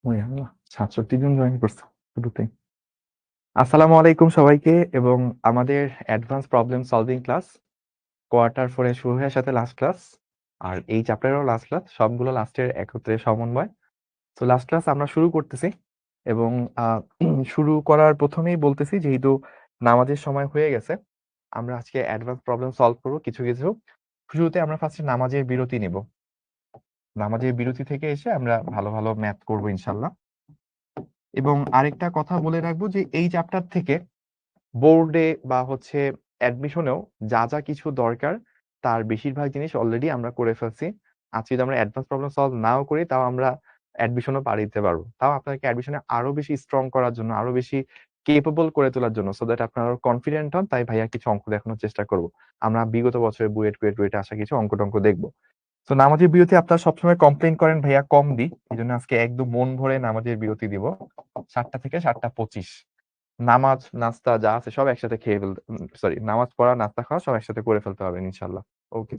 ওই আল্লাহ! ৬৭ জন জয়েন করছে শুরুতেই। আসসালামু আলাইকুম সবাইকে এবং আমাদের advance problem solving class quarter 4 এর শুরু হওয়ার সাথে লাস্ট ক্লাস। আর এই চ্যাপ্টারেরও লাস্ট ক্লাস। সবগুলো লাস্টের একত্রে সমন্বয়। তো লাস্ট ক্লাস আমরা শুরু করতেছি এবং আ শুরু করার ১ম এই বলতেছি যেহেতু নামাজের সময় হয়ে গেছে, আমরা আজকে অ্যাডভান্স প্রবলেম সলভ করব কিছু। শুরুতে আমরা ফার্স্টে নামাজের বিরতি নিব। নামাজের বিরতি থেকে এসে আমরা ভালো ম্যাথ করব ইনশাআল্লাহ। এবং আরেকটা কথা বলে রাখবো যে এই চ্যাপ্টার থেকে বোর্ডে বা হচ্ছে অ্যাডমিশনেও যা কিছু দরকার তার বেশিরভাগ জিনিস অলরেডি আমরা করে ফেলছি। আজকে যদি আমরা অ্যাডভান্স প্রবলেম সলভ নাও করি তাও আমরা অ্যাডমিশনও পাড়ি দিতে পারবো। তাও আপনাকে অ্যাডমিশনে আরো বেশি স্ট্রং করার জন্য, আরো বেশি কেপেবল করে তোলার জন্য সো দ্যাট আপনারা আরো কনফিডেন্ট হন তাই ভাইয়া কিছু অঙ্ক দেখানোর চেষ্টা করব। আমরা বিগত বছরে বুয়েটে আসা কিছু অঙ্ক-টঙ্ক দেখব। তো নামাজের বিরতি আপনারা সবসময় কমপ্লেইন করেন ভাইয়া কম দিই। এজন্য আজকে একদম মন ভরে নামাজের বিরতি দিব। ৭টা থেকে ৭টা ২৫। নামাজ, নাস্তা যা আছে সব একসাথে খেয়ে ফেলতে সরি নামাজ পড়া, নাস্তা খাওয়া সব একসাথে করে ফেলতে পারবেন ইনশাআল্লাহ। ওকে।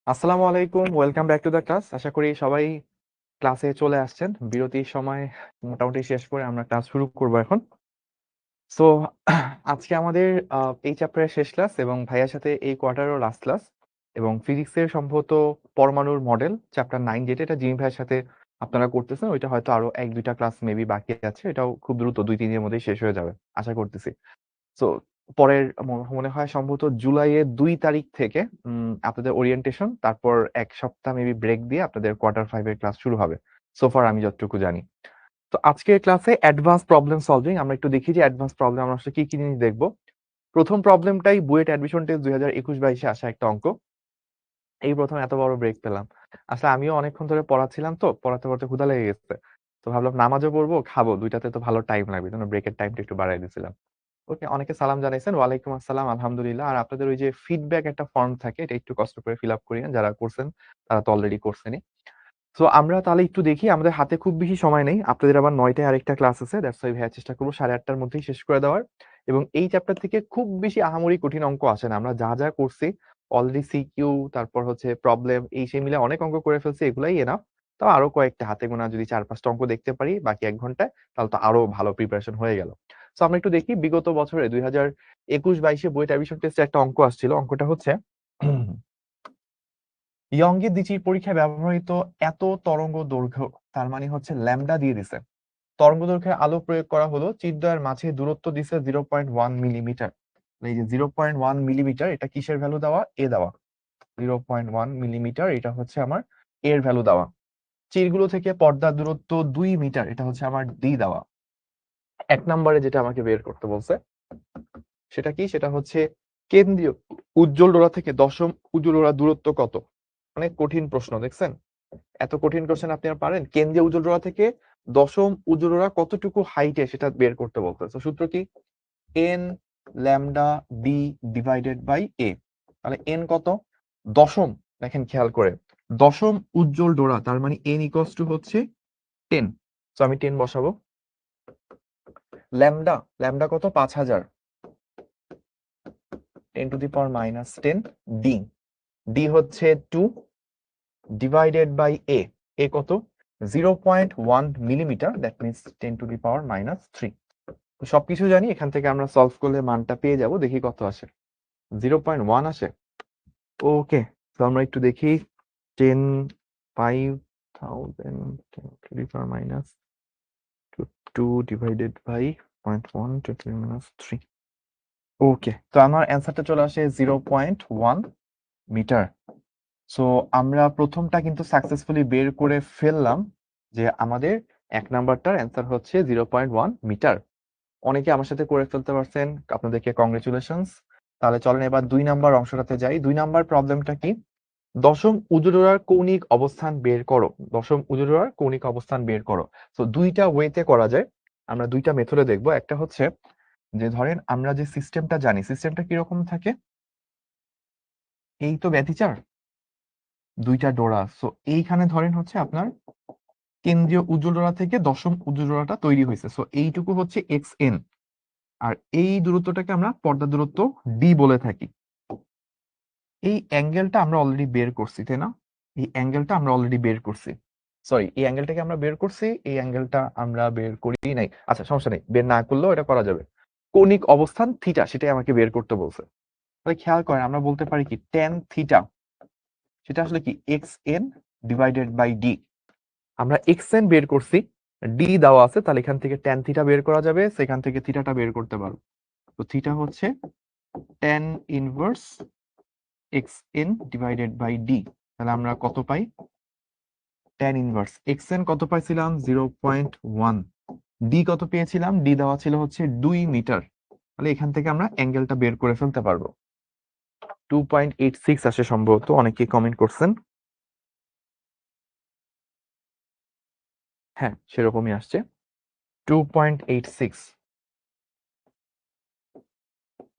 আসসালামু আলাইকুম, welcome back to the class. আশা করি সবাই ক্লাসে চলে আসছেন। বিরতির সময় মোটামুটি শেষ করে আমরা ক্লাস শুরু করব এখন। সো আজকে আমাদের এই চ্যাপ্টারের শেষ ক্লাস এবং ভাইয়ার সাথে এই কোয়ার্টারেরও লাস্ট ক্লাস, এবং ফিজিক্সের সম্ভবত পরমাণুর মডেল চ্যাপ্টার 9 যেটা, এটা জিমি ভাইয়ের সাথে আপনারা করতেছেন। ওইটা হয়তো আরো 1-2টা ক্লাস মেবি বাকি আছে। এটাও খুব দ্রুত 2-3 দিনের মধ্যেই শেষ হয়ে যাবে আশা করতেছি। সো পরের মনে হয় সম্ভবত জুলাইয়ের 2 তারিখ থেকে আপনাদের ওরিয়েন্টেশন, তারপর 1 সপ্তাহ মেবি ব্রেক দিয়ে আপনাদের কোয়ার্টার 5 এর ক্লাস শুরু হবে। সো ফার আমি যতটুকু জানি। তো আজকের ক্লাসে অ্যাডভান্স প্রবলেম সলভিং আমরা একটু দেখি যে অ্যাডভান্স প্রবলেম আমরা আসলে কি কি জিনিস দেখব। প্রথম প্রবলেমটাই বুয়েট অ্যাডমিশন টেস্ট 2021-22 আসা একটা অঙ্ক। এই প্রথম এত বড় ব্রেক পেলাম। আসলে আমিও অনেকক্ষণ ধরে পড়াচ্ছিলাম, তো পড়াতে পড়াতে ক্ষুধা লেগে গেছে। তো ভাবলাম নামাজও পড়বো, খাবো, দুইটাতে তো ভালো টাইম লাগবে, জন্য ব্রেকের টাইমটা একটু বাড়াই দিয়েছিলাম। ওকে, অনেকে সালাম জানাইছেন। ওয়ালাইকুম আসসালাম, আলহামদুলিল্লাহ। আর আপনাদের ওই যে ফিডব্যাক একটা ফর্ম থাকে, এটা একটু কষ্ট করে ফিল আপ করিয়েন। যারা করছেন তারা তো অলরেডি করছেনই। সো আমরা তাহলে একটু দেখি, আমাদের হাতে খুব বেশি সময় নেই। আপনাদের আবার 9টায় আরেকটা ক্লাস আছে, দ্যাটস ওয়াই ভাইয়া চেষ্টা করবো 8:30টার মধ্যেই শেষ করে দেওয়ার। এবং এই চ্যাপ্টার থেকে খুব বেশি আহামরি কঠিন অঙ্ক আসে না। আমরা যা যা করছি অলরেডি, সিকিউ, তারপর হচ্ছে প্রবলেম, এই সেই মিলে অনেক অঙ্ক করে ফেলছি, এগুলাই এনাফ। তাও আরো কয়েকটা হাতে গোনা যদি 4-5টা অঙ্ক দেখতে পারি বাকি 1 ঘন্টায়, তাহলে তো আরো ভালো প্রিপারেশন হয়ে গেল। সো আমরা একটু দেখি, বিগত বছরে 2021-22 বুয়েট অ্যাডমিশন টেস্টে একটা অঙ্ক আসছিল। অঙ্কটা হচ্ছে ইয়ঙ্গের দ্বিতীয় পরীক্ষায় ব্যবহৃত এত তরঙ্গ দৈর্ঘ্য, তার মানে হচ্ছে ল্যামডা দিয়ে দিছে। তরঙ্গ দৈর্ঘ্যে আলো প্রয়োগ করা হলো, চিরদ্বয়ের মাঝে দূরত্ব দিছে 0.1 মিলিমিটার। এই যে 0.1 মিলিমিটার, এটা কিসের ভ্যালু দেওয়া? এ দেওয়া। 0.1 মিলিমিটার, এটা হচ্ছে আমার এর ভ্যালু দেওয়া। চিরগুলো থেকে পর্দার দূরত্ব 2 মিটার, এটা হচ্ছে আমার ডি দেওয়া। 1 নম্বরে যেটা আমাকে বের করতে বলছে সেটা কি? সেটা হচ্ছে কেন্দ্রীয় উজ্জ্বল ডোরা থেকে দশম উজ্জ্বল ডোরা দূরত্ব কত? অনেক কঠিন প্রশ্ন, দেখছেন? এত কঠিন কোশ্চেন আপনি আর পারেন? কেন্দ্রীয় উজ্জ্বল ডোরা থেকে দশম উজ্জ্বল ডোরা কতটুকু হাইটে সেটা বের করতে বলতে। তো সূত্র কি? N lambda B divided by A. তাহলে এন কত? দশম। দেখেন খেয়াল করে, দশম উজ্জ্বল ডোরা, তার মানে এন ইকুয়ালস টু হচ্ছে 10। তো আমি 10 বসাবো। ল্যামডা, ল্যামডা কত? 5000, 10⁻⁻10। ডি, ডি হচ্ছে 2 ডিভাইডেড বাই এ। এ কত? 0.1 মিলিমিটার, দ্যাট মিনস 10⁻⁻3। তো সবকিছু জানি, এখান থেকে আমরা সলভ করলে মানটা পেয়ে যাব। দেখি কত আসে। 0.1 আসে। ওকে, তো আমরা একটু দেখি। 10 5000 10⁻²2 ডিভাইডেড বাই 0.1 10⁻³ ওকে, তো আমার অ্যান্সারটা চলে আসে 0.1 মিটার। সো আমরা প্রথমটা কিন্তু সাকসেসফুলি বের করে ফেললাম, যে আমাদের 1 নাম্বারটার অ্যান্সার হচ্ছে 0.1 মিটার। অনেকে আমার সাথে করে ফেলতে পারছেন, আপনাদেরকে কংগ্রেচুলেশনস। তাহলে চলেন এবার 2 নাম্বার অংশটাতে যাই। 2 নাম্বার প্রবলেমটা কি? দশম উজ্জ্বলতার কৌণিক অবস্থান বের করো। দশম উজ্জ্বলতার কৌণিক অবস্থান বের করো। তো 2টা ওয়েতে করা যায়। আমরা 2টা মেথডে দেখবো। একটা হচ্ছে যে ধরেন আমরা যে সিস্টেমটা জানি, সিস্টেমটা কিরকম থাকে? এই তো ব্যতিচার, 2টা ডোরা। সো এইখানে ধরেন হচ্ছে আপনার কেন্দ্রীয় উজ্জ্বল ডোরা থেকে দশম উজ্জ্বল ডোরাটা তৈরি হয়েছে। সো এইটুকু হচ্ছে এক্স এন, আর এই দূরত্বটাকে আমরা পর্দা দূরত্ব ডি বলে থাকি। এই অ্যাঙ্গেলটা আমরা অলরেডি বের করছি, তাই না? এই অ্যাঙ্গেলটা আমরা অলরেডি বের করছি। সরি, এই অ্যাঙ্গেলটাকে আমরা বের করছি, এই অ্যাঙ্গেলটা আমরা বের করি নাই। আচ্ছা, সমস্যা নেই, বের না করলেও এটা করা যাবে। কৌণিক অবস্থান থিটা, সেটাই আমাকে বের করতে বলছে। তাহলে খেয়াল করেন, আমরা বলতে পারি কি ট্যান থিটা, সেটা আসলে কি x n divided by d. আমরা এক্স এন বের করছি, ডি দেওয়া আছে, তাহলে এখান থেকে ট্যান থিটা বের করা যাবে, সেখান থেকে থিটাটা বের করতে পারবো। তো থিটা হচ্ছে tan inverse x n divided by d. তাহলে আমরা কত পাই? ট্যান ইনভার্স এক্স এন কত পাইছিলাম? 0.1। ডি কত পেয়েছিলাম? ডি দেওয়া ছিল হচ্ছে 2 মিটার। তাহলে এখান থেকে আমরা অ্যাঙ্গেলটা বের করে ফেলতে পারবো। 2.86 আসে সম্ভবত, অনেকে কমেন্ট করছেন। হ্যাঁ, সেরকমই আসছে, 2.86,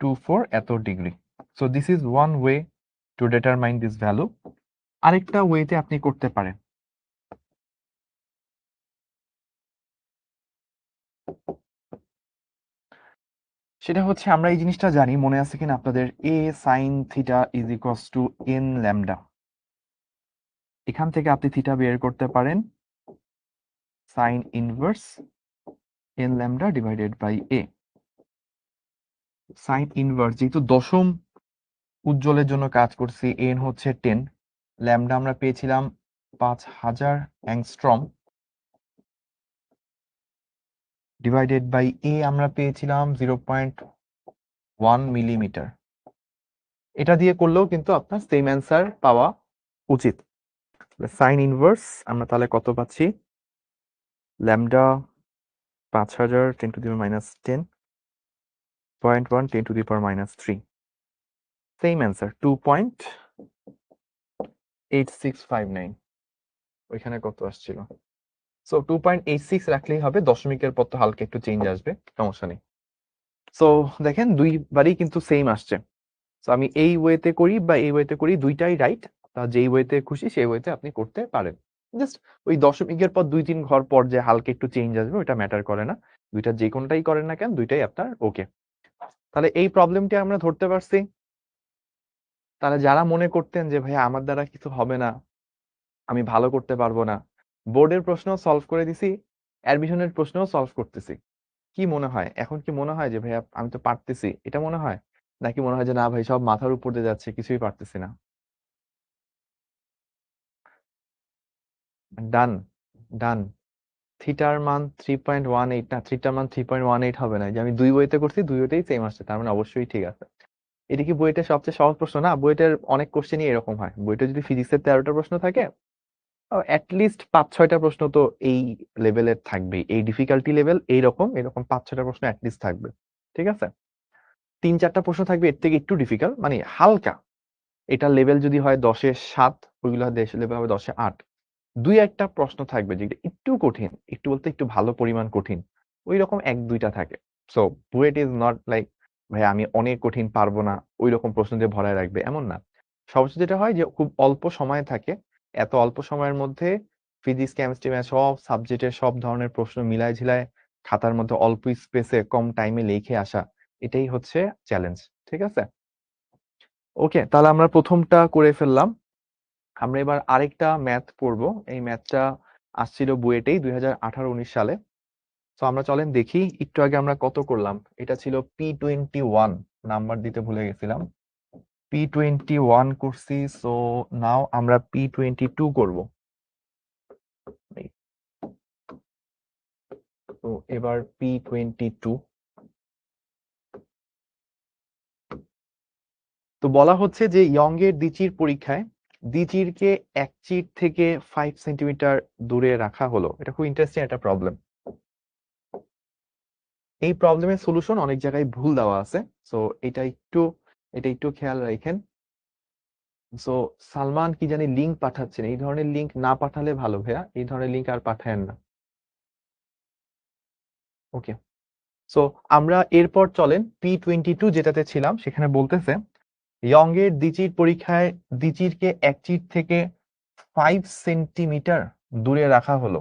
24 এত degree. So this is one way to determine this value. আরেকটা ওয়েতে আপনি করতে পারেন। সেটা হচ্ছে আমরা এই জিনিসটা জানি, মনে আছে কিনা আপনাদের, a sin theta is equals to n lambda. এখান থেকে আপনি থিটা বের করতে পারেন sin inverse n lambda divided by a। sin inverse যেহেতু দশম উজ্জ্বলের জন্য কাজ করছি, n হচ্ছে 10, ল্যামডা আমরা পেয়েছিলাম 5000 অ্যাংস্ট্রম, ডিভাইডেড বাই a আমরা পেয়েছিলাম 0.1 মিলিমিটার। এটা দিয়ে করলেও কিন্তু আপনার সেম অ্যান্সার পাওয়া উচিত। সাইন ইনভার্স আমরা তাহলে কত পাচ্ছি, lambda 5000 10 to the power minus 10, 0.1 10 to the power minus 3, same answer 2.8659। ওইখানে কত আসছিল, সো 2.86 রাখলেই হবে, দশমিকের পর তো হালকা একটু চেঞ্জ আসবে, সমস্যা নেই। সো দেখেন দুইবারই কিন্তু সেম আসছে। সো আমি এই ওয়েতে করি বা এই ওয়েতে করি, দুইটাই রাইট। তা যেই ওয়েতে খুশি সেই ওয়েতে আপনি করতে পারেন। জাস্ট ওই দশমিকের পর 2-3 ঘর পর যে হালকা একটু চেঞ্জ আসবে ওটা ম্যাটার করে না। দুইটা যে কোনটাই করেন না কেন, দুইটাই আপনার ওকে। তাহলে এই প্রবলেমটি আমরা ধরতে পারছি। তাহলে যারা মনে করতেন যে ভাইয়া আমার দ্বারা কিছু হবে না, আমি ভালো করতে পারবো না, বোর্ডের প্রশ্ন সলভ করে দিছি, অ্যাডমিশনের প্রশ্নও সলভ করতেছি, কি মনে হয় এখন? কি মনে হয় যে ভাইয়া আমি তো পারতেছি, এটা মনে হয়? নাকি মনে হয় যে না ভাই সব মাথার উপর দিয়ে যাচ্ছে, কিছুই পারতেছি না? ডান, ডান। থিটার মান 3.18 না, থিটার মান 3.18 হবে না, যে আমি দুই বইতে করছি, দুই বইতেই সেম আসছে, তার মানে অবশ্যই ঠিক আছে। এটা কি বইটার সবচেয়ে সহজ প্রশ্ন না? বইটার অনেক কোশ্চেনই এরকম হয়। বইটা যদি ফিজিক্সের 13টা প্রশ্ন থাকে, অ্যাটলিস্ট 5-6টা প্রশ্ন তো এই লেভেলের থাকবেই, এই ডিফিকাল্টি লেভেল এরকম এরকম 5-6টা প্রশ্ন অ্যাটলিস্ট থাকবে, ঠিক আছে? 3-4টা প্রশ্ন থাকবে এর থেকে একটু ডিফিকাল্ট, মানে হালকা, এটা লেভেল যদি হয় 10-এ 7, ওইগুলো লেভেল হবে 10-এ 8। 2-একটা প্রশ্ন থাকবে যেটা একটু কঠিন, একটু বলতে একটু ভালো পরিমাণ কঠিন, ওই রকম 1-2টা থাকে। So BUET is not like ভাই আমি অনেক কঠিন পারবো না ওই রকম প্রশ্ন দিয়ে ভরায় রাখবে, এমন না। সবচেয়ে যেটা হয় যে খুব অল্প সময় থাকে, এত অল্প সময়ের মধ্যে ফিজিক্স কেমিস্ট্রি ম্যাথ সব সাবজেক্টের সব ধরনের প্রশ্ন মিলায় ঝিলায় খাতার মধ্যে অল্প স্পেসে কম টাইমে লিখে আসা, এটাই হচ্ছে চ্যালেঞ্জ, ঠিক আছে? ওকে, তাহলে আমরা প্রথমটা করে ফেললাম। আমরা এবার আরেকটা ম্যাথ পড়বো। এই ম্যাথটা আসছিল বুয়েটেই 2018-19 সালে। তো আমরা চলেন দেখি, একটু আগে আমরা কত করলাম, এটা ছিল P21, নাম্বার দিতে ভুলে গেছিলাম, P21 করছি। সো নাও আমরা P22 করব। তো এবার P22, তো বলা হচ্ছে যে ইয়ংয়ের দ্বিচির পরীক্ষায় দ্বিচিরকে এক চির থেকে 5 সেন্টিমিটার দূরে রাখা হলো। এটা খুব ইন্টারেস্টিং একটা প্রবলেম। এই প্রবলেমের সলিউশন অনেক জায়গায় ভুল দেওয়া আছে, সো এটা একটু খেয়াল রাখেন। সো সালমান কি জানি লিংক পাঠাচ্ছেন, এই ধরনের লিংক না পাঠালে ভালো ভাইয়া, এই ধরনের লিংক আর পাঠায়েন না। ওকে, সো আমরা এরপর চলেন P22 যেটাতে ছিলাম, সেখানে বলতেছে ইয়ংয়ের দ্বিচির পরীক্ষায় দ্বিচিরকে এক চির থেকে 5 সেন্টিমিটার দূরে রাখা হলো।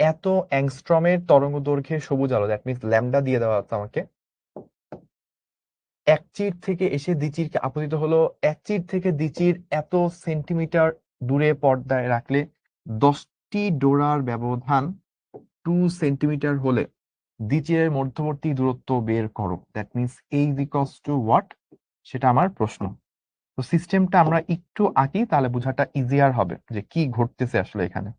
এত অ্যাংস্ট্রমের তরঙ্গ দৈর্ঘ্যে সবুজ আলো, দ্যাট মিনস ল্যামডা দিয়ে দেওয়া আছে আমাকে। এক চির থেকে এসে দ্বিচিরকে আপতিত হলো, এক চির থেকে দ্বিচির এত সেন্টিমিটার দূরে পর্দায় রাখলে 10টি ডোরার ব্যবধান 2 সেন্টিমিটার হলে দ্বিচিরের মধ্যবর্তী দূরত্ব বের করো। That means a is equals two what, সেটা আমার প্রশ্ন। তো সিস্টেমটা আমরা একটু আঁকি, তাহলে বোঝাটা ইজিয়ার হবে যে কি ঘটতেছে আসলে এখানে।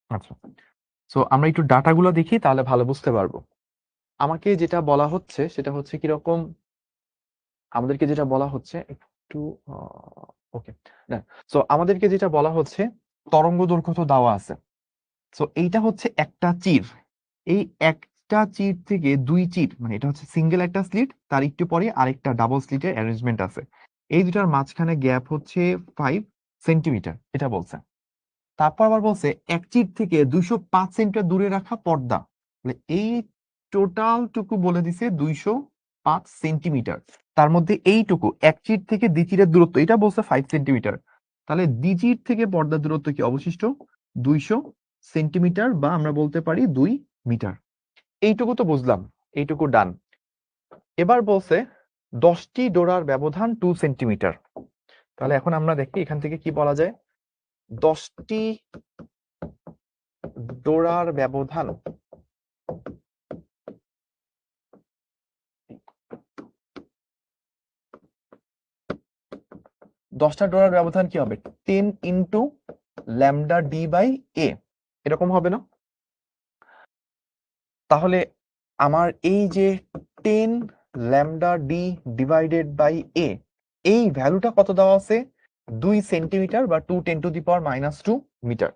আচ্ছা, সো আমরা একটু ডাটাগুলো দেখি, তাহলে ভালো বুঝতে পারবো। আমাকে যেটা বলা হচ্ছে সেটা হচ্ছে কিরকম, আমাদেরকে যেটা বলা হচ্ছে একটু ওকে, না, সো আমাদেরকে যেটা বলা হচ্ছে তরঙ্গ দৈর্ঘ্য তো দেওয়া আছে। সো এইটা হচ্ছে একটা চির, এই একটা চির থেকে দুই চির, মানে এটা হচ্ছে সিঙ্গেল একটা স্লিট, তার একটু পরে আরেকটা ডাবল স্লিটের অ্যারেঞ্জমেন্ট আছে, এই দুটার মাঝখানে গ্যাপ হচ্ছে 5 সেন্টিমিটার, এটা বলছে। তারপর আবার বলছে এক চির থেকে 205 সেন্টিমিটার দূরে রাখা পর্দা, এই টোটাল টুকু বলে দিছে 205 সেন্টিমিটার। তার মধ্যে এইটুকু এক চির থেকে দ্বিচিরের দূরত্ব এটা বলছে 5 সেন্টিমিটার। তাহলে দ্বিচির থেকে পর্দার দূরত্ব কি অবশিষ্ট 200 সেন্টিমিটার, বা আমরা বলতে পারি 2 মিটার। এইটুকু তো বুঝলাম, এইটুকু ডান। এবার বলছে 10টি ডোরার ব্যবধান 2 সেন্টিমিটার। তাহলে এখন আমরা দেখি এখান থেকে কি বলা যায়। 10টি ডোরার ব্যবধান কি হবে 10 ইন্টু ল্যামডা ডি বাই এ, এরকম হবে না? তাহলে আমার এই যে 10 ল্যামডা ডি ডিভাইডেড বাই এ, এই ভ্যালুটা কত দেওয়া আছে 2 সেন্টিমিটার বা 2 × 10⁻² মিটার।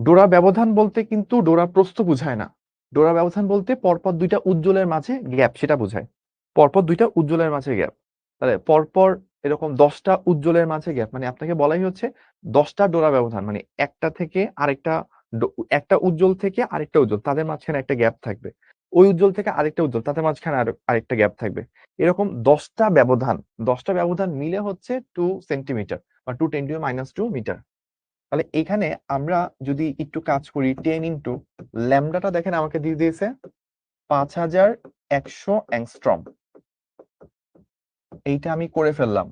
ডোরা ব্যবধান বলতে কিন্তু ডোরা প্রস্থ বোঝায় না। ডোরা ব্যবধান বলতে পরপর দুইটা উজ্জ্বলের মাঝে গ্যাপ, সেটা বোঝায়। পরপর দুইটা উজ্জ্বলের মাঝে গ্যাপ। তাহলে পরপর এরকম 10টা উজ্জ্বলের মাঝে গ্যাপ, মানে আপনাকে বলাই হচ্ছে 10টা ডোরা ব্যবধান, মানে একটা থেকে আরেকটা, একটা উজ্জ্বল থেকে আরেকটা উজ্জ্বল তাদের মাঝখানে একটা গ্যাপ থাকবে, ওই উজ্জ্বল থেকে আরেকটা উজ্জ্বল তাদের মাঝখানে আরেকটা গ্যাপ থাকবে। এরকম 10টা ব্যবধান মিলে হচ্ছে 2 সেন্টিমিটার বা 2 × 10⁻² মিটার। তাহলে এখানে আমরা যদি একটু কাজ করি 10 ইন্টু ল্যামডাটা দেখেন আমাকে দিয়ে দিয়েছে 5100 অ্যাংস্ট্রম। এইটা আমি করে ফেললাম।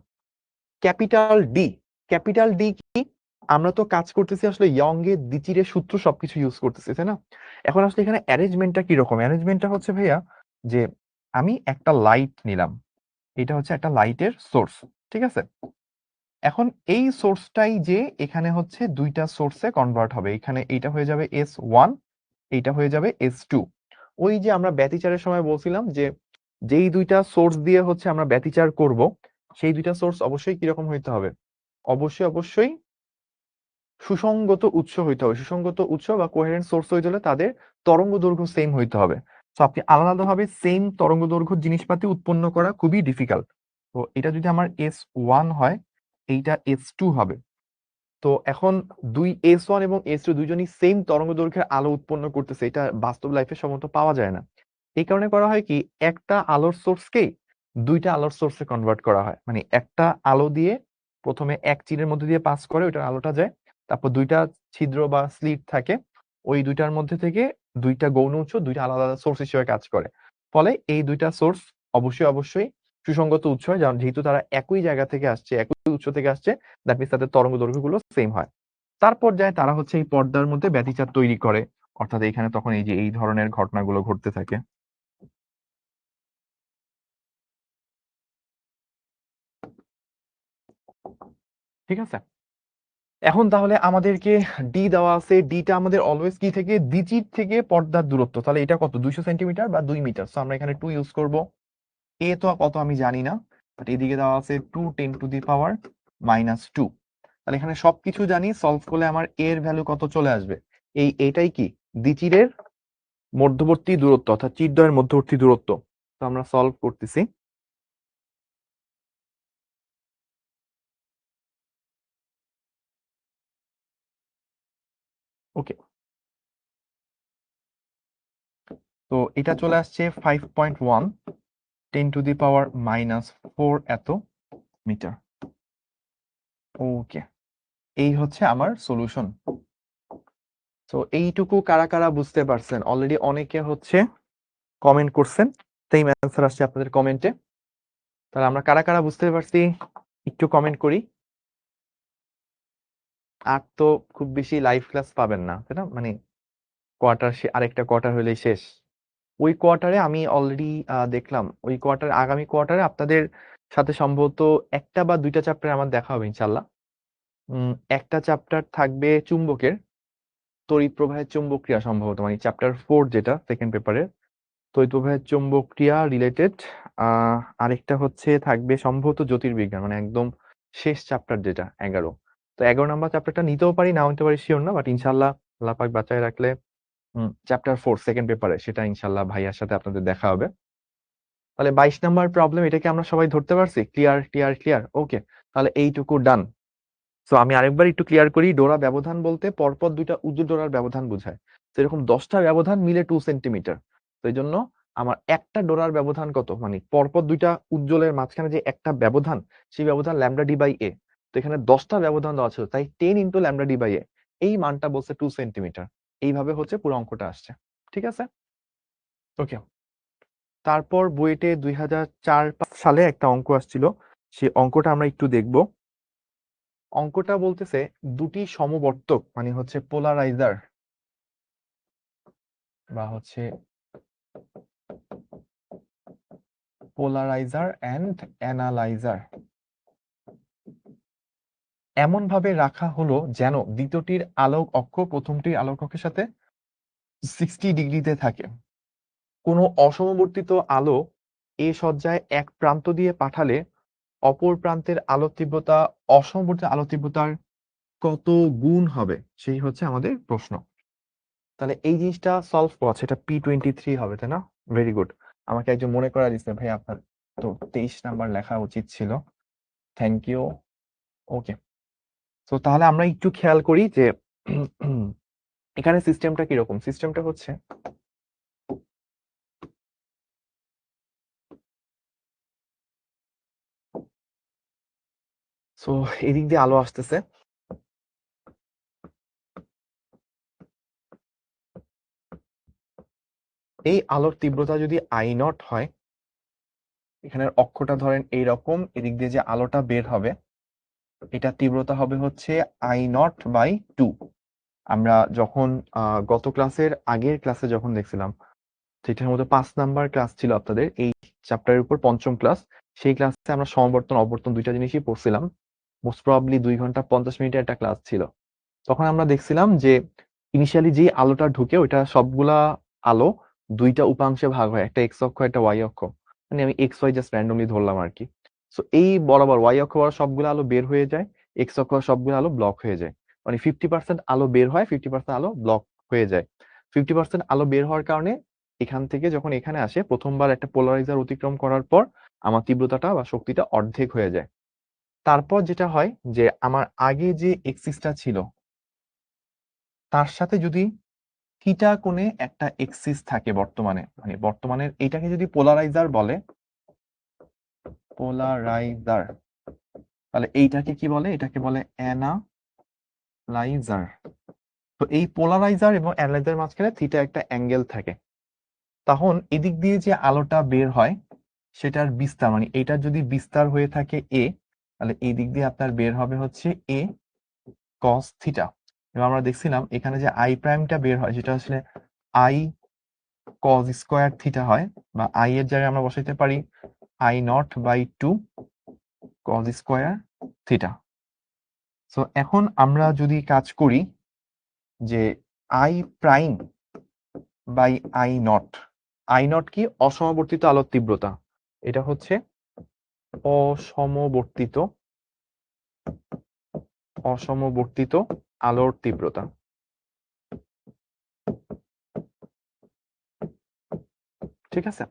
ক্যাপিটাল ডি কি? আমরা তো কাজ করতেছি আসলে ইয়ং এর দ্বিতীয় সূত্র সবকিছু ইউজ করতেছি, তাই না? এখন আসলে এখানে অ্যারেঞ্জমেন্টটা কি রকম? অ্যারেঞ্জমেন্টটা হচ্ছে ভাইয়া যে আমি একটা লাইট নিলাম, এটা হচ্ছে একটা লাইটের সোর্স, ঠিক আছে? এখন এই সোর্সটাই যে এখানে হচ্ছে দুইটা সোর্সে কনভার্ট হবে, এখানে এইটা হয়ে যাবে S1, এইটা হয়ে যাবে S2। ওই যে আমরা ব্যতিচারের সময় বলছিলাম যে যেই দুইটা সোর্স দিয়ে হচ্ছে আমরা ব্যতিচার করব, সেই দুইটা সোর্স অবশ্যই কিরকম হইতে হবে? অবশ্যই সুসঙ্গত উৎস হইতে হবে। সুসঙ্গত উৎস বা কোহেরেন্ট সোর্স হইতে হলে তাদের তরঙ্গ দৈর্ঘ্য সেম হইতে হবে। তো আপনি আলাদাভাবে সেম তরঙ্গ দৈর্ঘ্য জিনিসপাতি উৎপন্ন করা খুবই ডিফিকাল্ট। তো এটা যদি আমার S1 হয়, এইটা S2 হবে। তো এখন দুই S1 এবং S2 দুইজনই সেম তরঙ্গ দৈর্ঘ্যের আলো উৎপন্ন করতেছে, এটা বাস্তব লাইফে সম্ভবত পাওয়া যায় না। এই কারণে করা হয় কি, একটা আলোর সোর্সকেই দুইটা আলোর সোর্সে কনভার্ট করা হয়। মানে একটা আলো দিয়ে প্রথমে এক চিরের মধ্যে দিয়ে পাস করে, ওইটার আলোটা যায়, তারপর দুইটা ছিদ্র বা স্লিট থাকে, ওই দুইটার মধ্যে থেকে দুইটা গৌণ উৎস দুইটা আলাদা আলাদা সোর্স হিসেবে কাজ করে। ফলে এই দুইটা সোর্স অবশ্যই সুসঙ্গত উৎস হয়, যেহেতু তারা একই জায়গা থেকে আসছে, একই উৎস থেকে আসছে, দ্যাট মিনস তাদের তরঙ্গ দৈর্ঘ্যগুলো সেম হয়। তারপর যায় তারা হচ্ছে এই পর্দার মধ্যে ব্যতিচার তৈরি করে, অর্থাৎ এখানে তখন এই যে এই ধরনের ঘটনাগুলো ঘটতে থাকে। ঠিক আছে? এখন তাহলে আমাদেরকে ডি দেওয়া আছে, ডিটা আমাদের অলওয়েজ কি থেকে দ্বিচির থেকে পর্দার দূরত্ব, তাহলে এটা কত 200 সেন্টিমিটার বা 2 মিটার। সো আমরা এখানে 2 ইউজ করব। এ তো কত আমি জানি না, বাট এদিকে দেওয়া আছে 2 × 10⁻²। তাহলে এখানে সবকিছু জানি, সলভ করলে আমার এর ভ্যালু কত চলে আসবে? এটাই কি দ্বিচিরের মধ্যবর্তী দূরত্ব, অর্থাৎ চিরদ্বয়ের মধ্যবর্তী দূরত্ব। তো আমরা সলভ করতেছি। ওকে, তো এটা চলে আসছে 5.1 10⁻⁻4 এত মিটার। ওকে, এই হচ্ছে আমার সলিউশন। তো এইটুকু কারা কারা বুঝতে পারছেন? অলরেডি অনেকে হচ্ছে কমেন্ট করছেন, সেম অ্যান্সার আসছে আপনাদের কমেন্টে। তাহলে আমরা কারা কারা বুঝতে পারছি একটু কমেন্ট করি। আর তো খুব বেশি লাইভ ক্লাস পাবেন না, তাই না? মানে কোয়ার্টার, আরেকটা কোয়ার্টার হলেই শেষ। ওই কোয়ার্টারে আমি অলরেডি দেখলাম, ওই কোয়ার্টার আগামী কোয়ার্টারে আপনাদের সাথে সম্ভবত একটা বা দুইটা চ্যাপ্টার আমার দেখা হবে ইনশাল্লাহ। একটা চ্যাপ্টার থাকবে চুম্বকের, তড়িৎ প্রবাহের চুম্বক ক্রিয়া, সম্ভবত মানে চ্যাপ্টার 4 যেটা সেকেন্ড পেপারে, তড়িৎ প্রবাহের চুম্বক ক্রিয়া রিলেটেড। আরেকটা হচ্ছে থাকবে সম্ভবত জ্যোতির্বিজ্ঞান, মানে একদম শেষ চ্যাপ্টার যেটা 11। তো 11 নাম্বার চ্যাপ্টারটা নিতেও পারি নাও নিতে পারি, শিওর না, বাট ইনশাল্লাহ আল্লাহ পাক বাঁচায় রাখলে চ্যাপ্টার 4 সেকেন্ড পেপারে সেটা ইনশাল্লাহ ভাইয়ার সাথে আপনাদের দেখা হবে। তাহলে 22 নাম্বার প্রবলেম, এটাকে আমরা সবাই ধরতে পারছি? ক্লিয়ার। ওকে, তাহলে এইটুকু ডান। সো আমি আরেকবার একটু ক্লিয়ার করি, ডোরা ব্যবধান বলতে পরপর দুইটা উজ্জ্বল ডোরার ব্যবধান বোঝায়। তো এরকম 10টা ব্যবধান মিলে 2 সেন্টিমিটার। তো এই জন্য আমার একটা ডোরার ব্যবধান কত, মানে পরপর দুইটা উজ্জ্বলের মাঝখানে যে একটা ব্যবধান, সেই ব্যবধান ল্যামডা ডি বাই এ। তো এখানে 10টা ব্যবধান দেওয়া ছিল, তাই 10 ইন্টু ল্যামডা ডি বাই এ, এই মানটা বলছে 2 সেন্টিমিটার। এইভাবে হচ্ছে পুরো অঙ্কটা আসছে। ঠিক আছে, ওকে। তারপর বুয়েটে 2004-5 সালে একটা অঙ্ক আসছিল, সেই অঙ্কটা আমরা একটু দেখব। অঙ্কটা বলতেছে দুটি সমবর্তক মানে হচ্ছে পোলারাইজার বা হচ্ছে পোলারাইজার অ্যান্ড অ্যানালাইজার এমন ভাবে রাখা হলো যেন দ্বিতীয়টির আলোক অক্ষ প্রথমটির আলোক অক্ষের সাথে 60 ডিগ্রিতে থাকে। কোনো অসমবর্তিত আলো এ সজ্জায় এক প্রান্ত দিয়ে পাঠালে অপর প্রান্তের আলোর তীব্রতা অসমবর্তিত আলো তীব্রতার কত গুণ হবে, সেই হচ্ছে আমাদের প্রশ্ন। তাহলে এই জিনিসটা সলভ করা আছে, এটা P23 হবে, তাই না? ভেরি গুড, আমাকে একজন মনে করা দিচ্ছে, ভাই আপনার তো 23 নাম্বার লেখা উচিত ছিল। Thank you. ওকে, তো তাহলে আমরা একটু খেয়াল করি যে এখানে সিস্টেমটা কিরকম। সিস্টেমটা হচ্ছে সো এদিক দিয়ে আলো আসতেছে, এই আলোর তীব্রতা যদি আই নট হয়, এখানের অক্ষটা ধরেন এইরকম, এদিক দিয়ে যে আলোটা বের হবে এটা তীব্রতা হবে হচ্ছে আই নট বাই 2। আমরা যখন গত ক্লাসের আগের ক্লাসে যখন দেখছিলাম, সেটার মধ্যে 5 নাম্বার ক্লাস ছিল আপনাদের এই চ্যাপ্টারের উপর, পঞ্চম ক্লাস। সেই ক্লাসে আমরা সমবর্তন অবর্তন দুইটা জিনিসই পড়ছিলাম। মোস্ট প্রবাবলি 2 ঘন্টা 50 মিনিটের একটা ক্লাস ছিল। তখন আমরা দেখছিলাম যে ইনিশিয়ালি যে আলোটা ঢুকে ওইটা সবগুলা আলো দুইটা উপাংশে ভাগ হয়, একটা এক্স অক্ষ একটা ওয়াই অক্ষ, মানে আমি এক্স ওয়াই জাস্ট র্যান্ডমলি ধরলাম আর কি। সো এই বরাবর ওয়াই অক্ষ বরাবর সবগুলো আলো বের হয়ে যায়, এক্স অক্ষ সবগুলো আলো ব্লক হয়ে যায়, মানে 50% আলো বের হয়, 50% আলো ব্লক হয়ে যায়। 50% আলো বের হওয়ার কারণে এখান থেকে যখন এখানে আসে প্রথমবার একটা পোলারাইজার অতিক্রম করার পর আমার তীব্রতাটা বা শক্তিটা অর্ধেক হয়ে যায়। তারপর যেটা হয় যে আমার আগে যে এক্সিসটা ছিল তার সাথে যদি থিটা কোণে একটা এক্সিস থাকে বর্তমানে, মানে বর্তমানের এটাকে যদি পোলারাইজার বলে, পোলারাইজার, তাহলে এইটাকে কি বলে, এটাকে বলে অ্যানালাইজার। তো এই পোলারাইজার এবং অ্যানালাইজার মাঝখানে থিটা একটা অ্যাঙ্গেল থাকে। তখন এদিক দিয়ে যে আলোটা বের হয় সেটার বিস্তার, মানে এটার যদি বিস্তার হয়ে থাকে এ, তাহলে এই দিক দিয়ে আপনার বের হবে হচ্ছে এ কস থিটা। এবং আমরা দেখছিলাম এখানে যে আই প্রাইমটা বের হয় সেটা আসলে আই কজ স্কোয়ার থিটা হয়, বা আই এর জায়গায় আমরা বসাইতে পারি I naught by 2 cos square theta. So এখন আমরা যদি কাজ করি যে I prime by I naught কি, অসমবর্তিত আলোর তীব্রতা, এটা হচ্ছে অসমবর্তিত আলোর তীব্রতা। ঠিক আছে,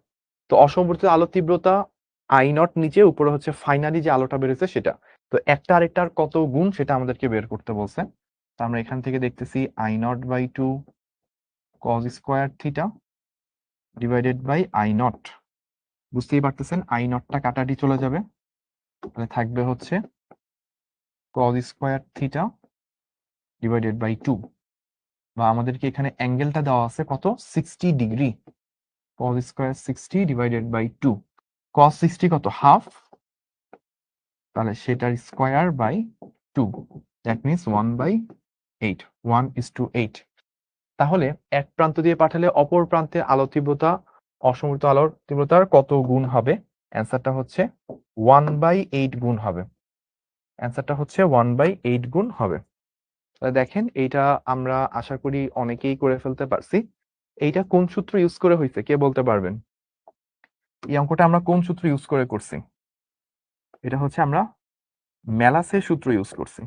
তো অসমবর্তিত আলোর তীব্রতা আই নট নিচে, উপরে হচ্ছে ফাইনালি যে আলোটা বেরোছে সেটা। তো একটা আরেকটার কত গুণ সেটা আমাদেরকে বের করতে বলছে। তো আমরা এখান থেকে দেখতেছি I naught by 2 cos square theta divided by I naught. বুঝতেই পারতেছেন আই নটটা কাটাটি চলে যাবে, তাহলে থাকবে হচ্ছে cos square theta divided by 2, বা আমাদেরকে এখানে অ্যাঙ্গেলটা দেওয়া আছে কত, 60 degree. Cos square 60 divided by 2, cos 60 কত, হাফ, তাহলে সেটার স্কোয়ার বাই 2, দ্যাট মিনস 1/8, 1:8। তাহলে এক প্রান্ত দিয়ে পাঠালে অপর প্রান্তের আলো তীব্রতা অসমৃত আলোর তীব্রতার কত গুণ হবে? অ্যান্সারটা হচ্ছে 1/8 গুণ হবে। অ্যান্সারটা হচ্ছে 1/8 গুণ হবে। তাহলে দেখেন এইটা আমরা আশা করি অনেকেই করে ফেলতে পারছি। এইটা কোন সূত্র ইউজ করে হয়েছে কে বলতে পারবেন? এই অঙ্কটা আমরা কোন সূত্র ইউজ করে করছি? এটা হচ্ছে আমরা ম্যালাসের সূত্র ইউজ করছি।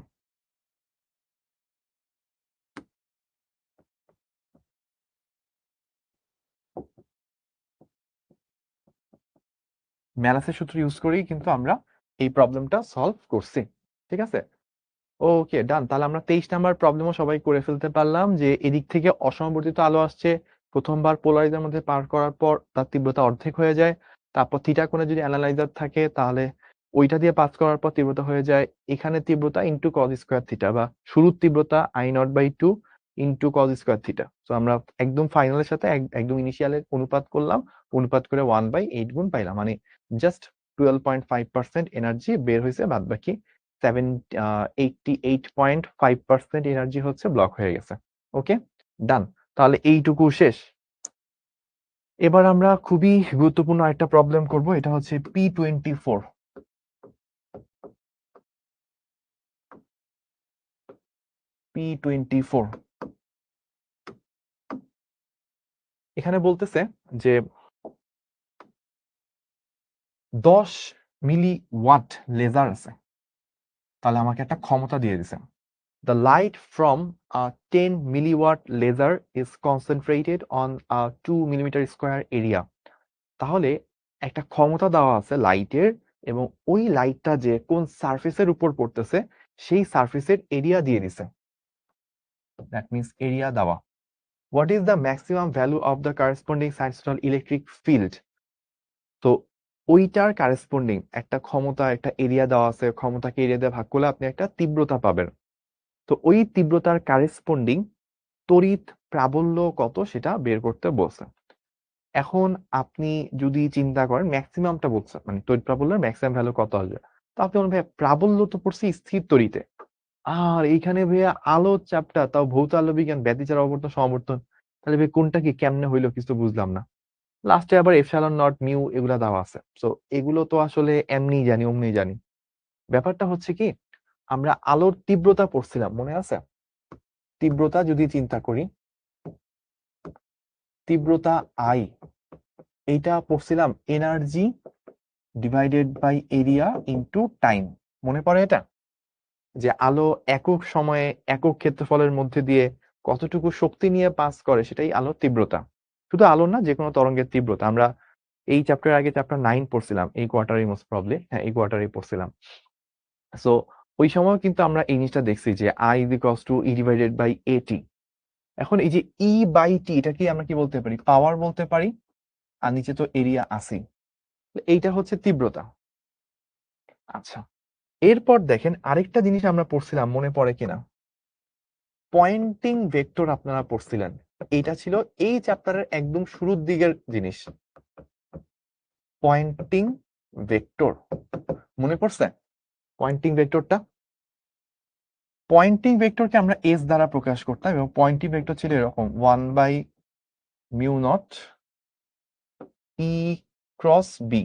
ম্যালাসের সূত্র ইউজ করেই কিন্তু আমরা এই প্রবলেমটা সলভ করছি। ঠিক আছে, ওকে ডান। তাহলে আমরা 23 নাম্বার প্রবলেমও সবাই করে ফেলতে পারলাম যে এদিক থেকে অসমবর্তিত আলো আসছে, প্রথমবার পোলারাইজার মধ্যে পার করার পর তার তীব্রতা অর্ধেক হয়ে যায়। তারপর থিটা কোণে যদি অ্যানালাইজার থাকে তাহলে ওইটা দিয়ে পাস করার পর তীব্রতা হয়ে যায় এখানে তীব্রতা ইনটু cos স্কয়ার থিটা, বা শুরুর তীব্রতা I0/2 into cos square theta. So আমরা একদম ফাইনালের সাথে একদম ইনিশিয়ালের অনুপাত করলাম, অনুপাত করে 1/8 গুণ পাইলাম, মানে জাস্ট 12.5% এনার্জি বের হয়েছে, বাদ বাকি 88.5% এনার্জি হচ্ছে ব্লক হয়ে গেছে। ওকে, ডান। তাহলে এইটুকু শেষ। এবার আমরা খুবই গুরুত্বপূর্ণ একটা প্রবলেম করব, এটা হচ্ছে P24। P24 এখানে বলতেছে যে 10 মিলি ওয়াট লেজার আছে, তাহলে আমাকে একটা ক্ষমতা দিয়ে দিছে। The light from a 10 milliwatt laser is concentrated on a 2 millimeter square area. তাহলে একটা ক্ষমতা দেওয়া আছে লাইটের, এবং ওই লাইটটা যে কোন সারফেসের উপর পড়তেছে সেই সারফেসের এরিয়া দিয়ে দিছে। দ্যাট মিনস এরিয়া দেওয়া। What is the maximum value of the corresponding sinusoidal electric field? তো ওইটার কারেসপন্ডিং একটা ক্ষমতা, একটা এরিয়া দেওয়া আছে, ক্ষমতাকে এরিয়া দিয়ে ভাগ করলে আপনি একটা তীব্রতা পাবেন। তো ওই তীব্রতার কারেসপন্ডিং তড়িৎ প্রাবল্য কত সেটা বের করতে বলছে। এখন আপনি যদি চিন্তা করেন ম্যাক্সিমামটা বলছে, মানে তড়িৎ প্রাবল্যের ম্যাক্সিমাম ভ্যালু কত আসবে, তো আপনি বলেন ভাইয়া প্রাবল্য তো পড়ছে স্থির তড়িতে, আর এইখানে ভাইয়া আলোর চাপটা তাও ভৌত আলো বিজ্ঞান ব্যতিচার অবর্তন সমবর্তন, তাহলে ভাই কোনটা কি কেমনে হইলো কিছু বুঝলাম না। লাস্টে আবার এপসাইলন নট মিউ এগুলা দেওয়া আছে। সো এগুলো তো আসলে এমনি জানি অমনি জানি। ব্যাপারটা হচ্ছে কি, আমরা আলোর তীব্রতা পড়ছিলাম মনে আছে? তীব্রতা যদি চিন্তা করি, তীব্রতা আই, এইটা পড়ছিলাম energy divided by area into time. মনে পড়ে এটা? যে আলো একক সময়ে একক ক্ষেত্রফলের মধ্যে দিয়ে কতটুকু শক্তি নিয়ে পাস করে সেটাই আলোর তীব্রতা। শুধু আলো না, যে কোনো তরঙ্গের তীব্রতা। আমরা এই চ্যাপ্টার আগে চ্যাপ্টার 9 পড়ছিলাম, এই কোয়ার্টারে মোস্ট প্রবলি, হ্যাঁ এই কোয়ার্টারে পড়ছিলাম। সো ওই সময় কিন্তু আমরা এই জিনিসটা দেখছি যে I equals to E divided by AT। এখন এই যে E বাই T, এটা কি আমরা কি বলতে পারি? পাওয়ার বলতে পারি, আর নিচে তো এরিয়া আছে, এইটা হচ্ছে তীব্রতা। আচ্ছা, এরপর দেখেন আরেকটা জিনিস আমরা পড়ছিলাম, মনে পড়ে কিনা? পয়েন্টিং ভেক্টর আপনারা পড়ছিলেন, এইটা ছিল এই চ্যাপ্টারের একদম শুরুর দিকের জিনিস। পয়েন্টিং ভেক্টর মনে পড়ছে? পয়েন্টিং ভেক্টরটা, পয়েন্টিং ভেক্টরকে আমরা এস দ্বারা প্রকাশ করতাম, এবং পয়েন্টিং ভেক্টর ছিল এরকম 1/μ0 E ক্রস বি।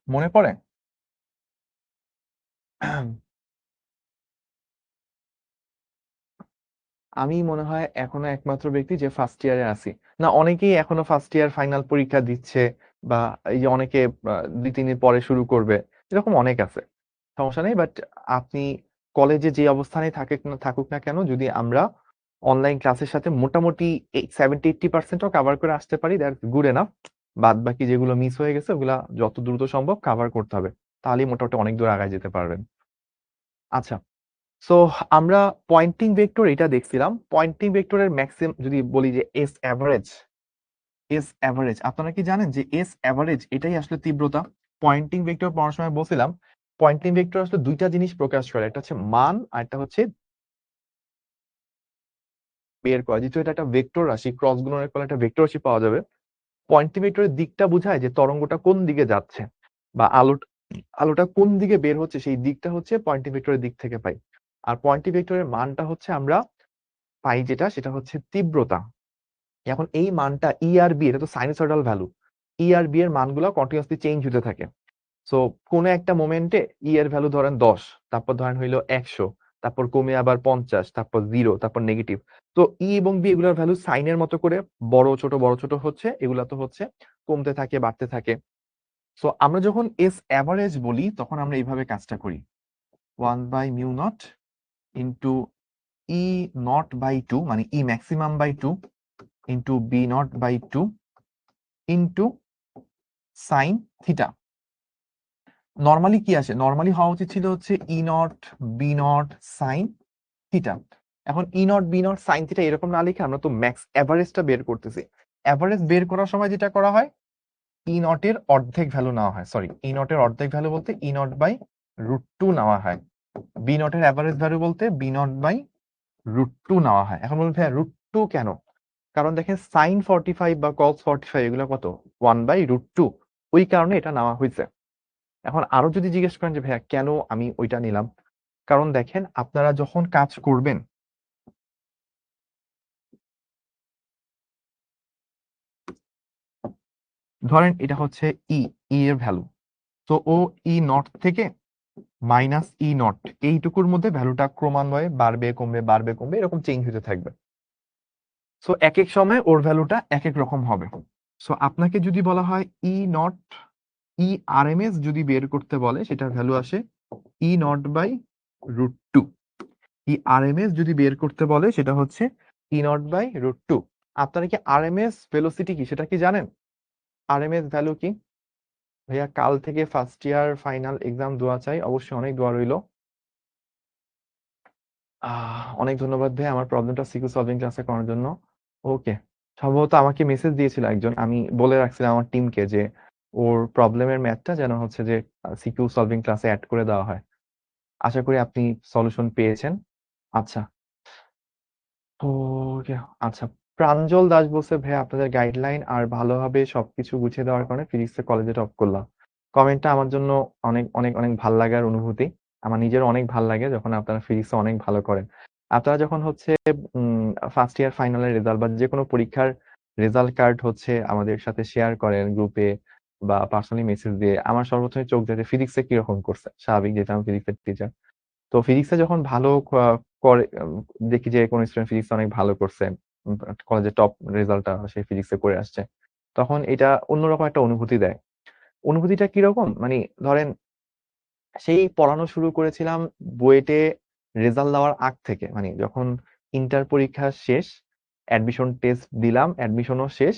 মনে পড়ে? আমি মনে হয় এখনো একমাত্র ব্যক্তি যে ফার্স্ট ইয়ারে আছি, না অনেকেই এখনো ফার্স্ট ইয়ার ফাইনাল পরীক্ষা দিচ্ছে, বা এই যে অনেকে 2-3 দিন পরে শুরু করবে, এরকম অনেক আছে। সমস্যা নেই, বাট আপনি কলেজে যে অবস্থানে থাকুক না কেন, যদি আমরা অনলাইন ক্লাসের সাথে মোটামুটি 70-80%ও কাভার করে আসতে পারি, দ্যাটস গুড এনাফ। বাদ বাকি যেগুলো মিস হয়ে গেছে ওগুলা যত দ্রুত সম্ভব কাভার করতে হবে, তাহলেই মোটামুটি অনেক দূর আগায় যেতে পারবেন। আচ্ছা, সো আমরা পয়েন্টিং ভেক্টর এটা দেখছিলাম। পয়েন্টিং ভেক্টরের ম্যাক্সিমাম যদি বলি যে এস অ্যাভারেজ, এস অ্যাভারেজ আপনারা কি জানেন যে এস অ্যাভারেজ এটাই আসলে তীব্রতা। পয়েন্টিং ভেক্টর পড়ার সময় বলছিলাম পয়েন্টিং ভেক্টর আসলে দুইটা জিনিস প্রকাশ করে, একটা হচ্ছে মান আর একটা হচ্ছে বের করা। যেহেতু এটা একটা ভেক্টর রাশি, ক্রস গুণনের ফলে একটা ভেক্টর রাশি পাওয়া যাবে। পয়েন্টিং ভেক্টরের দিকটা বোঝায় যে তরঙ্গটা কোন দিকে যাচ্ছে, বা আলোটা কোন দিকে বের হচ্ছে, সেই দিকটা হচ্ছে পয়েন্টিং ভেক্টরের দিক থেকে পাই। আর পয়েন্টিং ভেক্টরের মানটা হচ্ছে আমরা পাই যেটা, সেটা হচ্ছে তীব্রতা। এখন এই মানটা ই আর বি, এটা তো সাইনোসয়েডাল ভ্যালু, ই আর বি এর মানগুলো কন্টিনিউয়াসলি চেঞ্জ হতে থাকে। সো কোনো একটা মোমেন্টে ই এর ভ্যালু ধরেন 10, তারপর ধরেন হইলো 100, তারপর কমে আবার 50, তারপর 0, তারপর নেগেটিভ। তো ই এবং বি এগুলোর ভ্যালু সাইনের মতো করে বড় ছোট হচ্ছে, এগুলা তো হচ্ছে কমতে থাকে বাড়তে থাকে। সো আমরা যখন এস অ্যাভারেজ বলি তখন আমরা এইভাবে কাজটা করি, 1/μ0 ইন্টু E0/2, মানে E maximum by 2 into B0/2 into sine theta. Normally কি আসে? নর্মালি হওয়া উচিত ছিল হচ্ছে E0 B0 সাইন থিটা। এখন E naught B naught sine theta এরকম না লিখে আমরা তো ম্যাক্স অ্যাভারেজটা বের করতেছি। অ্যাভারেজ বের করার সময় যেটা করা হয়, ই নটের অর্ধেক ভ্যালু নেওয়া হয়, সরি ই নটের অর্ধেক ভ্যালু বলতে ই নট বাই √2 নেওয়া হয়। বি নটের অ্যাভারেজ ভ্যালু বলতে বি নট বাই √2 নেওয়া হয়। এখন বলবেন ভাইয়া √2 কেন? কারণ দেখেন সাইন 45 বা কস 45 এগুলো কত 1/√2, ওই কারণে এটা নেওয়া হয়েছে। এখন আরো যদি জিজ্ঞেস করেন যে ভাইয়া কেন আমি ওইটা নিলাম, কারণ দেখেন আপনারা যখন কাজ করবেন, ধরেন এটা হচ্ছে ই এর ভ্যালু, তো ও ই নট থেকে মাইনাস ই নট এইটুকুর মধ্যে ভ্যালুটা ক্রমান্বয়ে বাড়বে কমবে বাড়বে কমবে এরকম চেঞ্জ হতে থাকবে। সো এক এক সময় ওর ভ্যালুটা এক এক রকম হবে। সো আপনাকে যদি বলা হয় E naught E R M S যদি বের করতে বলে, সেটার ভ্যালু আসে E naught by √2। E R M S যদি বের করতে বলে সেটা হচ্ছে ই নট বাই √2। আপনারা কি আর এম এস ভেলোসিটি কি সেটা কি জানেন? আর এম এস ভ্যালু কি? ভাইয়া কাল থেকে ফার্স্ট ইয়ার ফাইনাল এক্সাম দোয়া চাই, অবশ্যই অনেক দোয়া রইল। অনেক ধন্যবাদ ভাই আমার প্রবলেমটা সিকিউ সলভিং ক্লাসে করার জন্য। ওকে, সম্ভবত আমাকে মেসেজ দিয়েছিল একজন, আমি বলে রাখছিলাম আমার টিমকে যে ওর প্রবলেমের ম্যাথটা যেন হচ্ছে যে সিকিউ সলভিং ক্লাসে অ্যাড করে দেওয়া হয়। আশা করি আপনি সলিউশন পেয়েছেন। আচ্ছা, ওকে, আচ্ছা। প্রাঞ্জল দাস বলছে ভাইয়া আপনাদের গাইডলাইন আর ভালোভাবে সবকিছু গুছিয়ে দেওয়ার কারণে ফিজিক্সে কলেজে টপ করলাম। কমেন্টটা আমার জন্য অনেক অনেক অনেক ভাল লাগার অনুভূতি। আমার নিজেরও অনেক ভাল লাগে যখন আপনারা ফিজিক্সে অনেক ভালো করেন। আপনারা যখন হচ্ছে ফার্স্ট ইয়ার ফাইনালের রেজাল্ট বা যে কোনো পরীক্ষার রেজাল্ট কার্ড হচ্ছে আমাদের সাথে শেয়ার করেন গ্রুপে বা পার্সোনালি মেসেজ দিয়ে, আমার সর্বপ্রথমে চোখ যায় যে ফিজিক্সে কিরকম করছে, স্বাভাবিক যেটা আমি ফিজিক্সের টিচার। তো ফিজিক্সে যখন ভালো করে দেখি যে কোন স্টুডেন্ট ফিজিক্সে অনেক ভালো করছে, কলেজে টপ রেজাল্টটা সে ফিজিক্সে করে আসছে, তখন এটা অন্যরকম একটা অনুভূতি দেয়। অনুভূতিটা কিরকম? মানে ধরেন সেই পড়ানো শুরু করেছিলাম বুয়েটে রেজাল্ট দেওয়ার আগ থেকে, মানে যখন ইন্টার পরীক্ষা শেষ, অ্যাডমিশন টেস্ট দিলাম, অ্যাডমিশনও শেষ,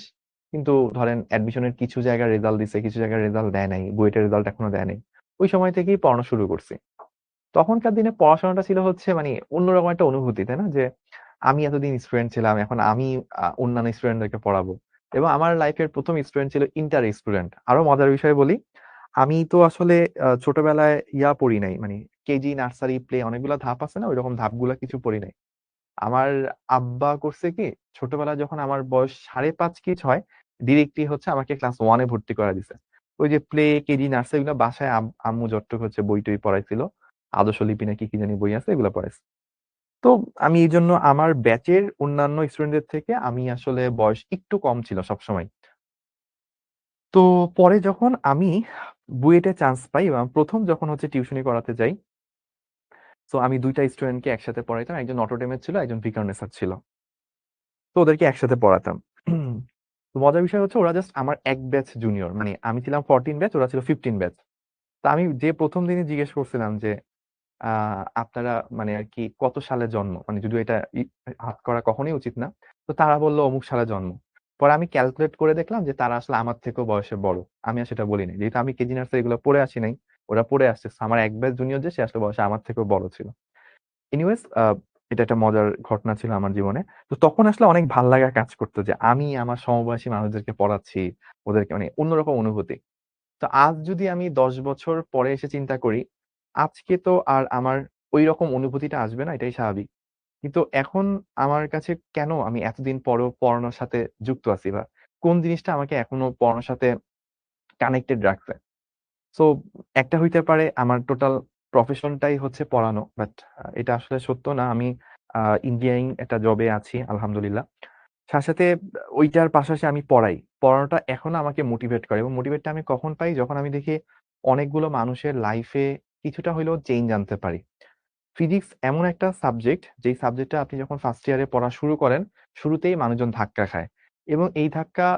কিন্তু ধরেন অ্যাডমিশনের কিছু জায়গায় রেজাল্ট দিছে, কিছু জায়গায় রেজাল্ট দেয় নাই, বুয়েটের রেজাল্ট এখনো দেয় নাই। ওই সময় থেকেই পড়ানো শুরু করছি। তখনকার দিনে পড়াশোনাটা ছিল হচ্ছে মানে অন্যরকম একটা অনুভূতি, তাই না? যে আমি এতদিন স্টুডেন্ট ছিলাম, এখন আমি অন্যান্য স্টুডেন্টদেরকে পড়াবো। এবং আমার লাইফের ১ম স্টুডেন্ট ছিল ইন্টার স্টুডেন্ট। আরো মজার বিষয় বলি, আমি তো আসলে ছোটবেলায় পড়ি নাই। মানে কেজি, নার্সারি, প্লে অনেকগুলা ধাপ আছে না? ঐরকম ধাপগুলা কিছু পড়ি নাই। আমার আব্বা করছে কি, ছোটবেলায় যখন আমার বয়স ৫.৫ কি ৬, ডিরেক্টলি হচ্ছে আমাকে ক্লাস 1 এ ভর্তি করায় দিছে। ওই যে প্লে, কেজি, নার্সারি এগুলো বাসায় আম্মু যতটুকু হচ্ছে বই-টই পড়াইছিল। আদর্শ লিপি না কি, কি জানি বই আছে, এগুলো পড়াইছে। তো আমি এইজন্য আমার ব্যাচের অন্যান্য স্টুডেন্টদের থেকে আমি আসলে বয়স একটু কম ছিল সবসময়। তো পরে যখন আমি বুয়েটে চান্স পাই এবং ১ম যখন হচ্ছে টিউশনি করাতে যাই, সো আমি ২ টা স্টুডেন্টকে একসাথে পড়াইতাম। একজন নটরডেমের ছিল, একজন ভিকারুননিসার ছিল। তো ওদেরকে একসাথে পড়াতাম। তো মজার বিষয় হচ্ছে ওরা জাস্ট আমার এক ব্যাচ জুনিয়র। মানে আমি ছিলাম 14 ব্যাচ, ওরা ছিল 15 ব্যাচ। তো আমি যে ১ম দিনই জিজ্ঞেস করছিলাম যে, আ আপনারা মানে আরকি কত সালে জন্ম? মানে যদিও এটা হাত করা কখনোই উচিত না। তো তারা বলল অমুক সালে জন্ম। পরে আমি ক্যালকুলেট করে দেখলাম যে তারা আসলে আমার থেকেও বয়সে বড়। আমি আর সেটা বলি নাই। যেহেতু আমি কেজি নার্সারি এগুলো পড়ে আসি নাই, ওরা পড়ে আসছে। সো আমার এক ব্যাচ জুনিয়র যে সে আসলে বয়সে আমার থেকেও বড় ছিল। এনিওয়েজ এটা একটা মজার ঘটনা ছিল আমার জীবনে। তো তখন আসলে অনেক ভাল লাগা কাজ করত যে আমি আমার সমবয়সী মানুষদেরকে পড়াচ্ছি। ওদেরকে মানে অন্যরকম অনুভূতি। তো আজ যদি আমি ১০ বছর পরে এসে চিন্তা করি, আজকে তো আর আমার ঐরকম অনুভূতিটা আসবে না, এটাই স্বাভাবিক। কিন্তু এখন আমার কাছে কেন আমি এতদিন পরেও পড়ানোর সাথে যুক্ত আছি বা কোন জিনিসটা আমাকে এখনো পড়ানোর সাথে কানেক্টেড রাখছে? সো একটা হইতে পারে আমার টোটাল প্রফেশনটাই হচ্ছে পড়ানো। বাট এটা আসলে সত্য না। আমি আ ইঞ্জিনিয়ারিং একটা জবে আছি আলহামদুলিল্লাহ। সাথে, সাথে ওইটার পাশাপাশি আমি পড়াই। পড়ানোটা এখনো আমাকে মোটিভেট করে এবং মোটিভেটটা আমি কখন পাই? যখন আমি দেখি অনেকগুলো মানুষের লাইফে কিছুটা হইলেও চেঞ্জ আনতে পারি। ফিজিক্স এমন একটা সাবজেক্ট, যেই সাবজেক্টটা আপনি যখন ফার্স্ট ইয়ারে পড়া শুরু করেন, শুরুতেই মানুষজন ধাক্কা খায়। এবং এই ধাক্কা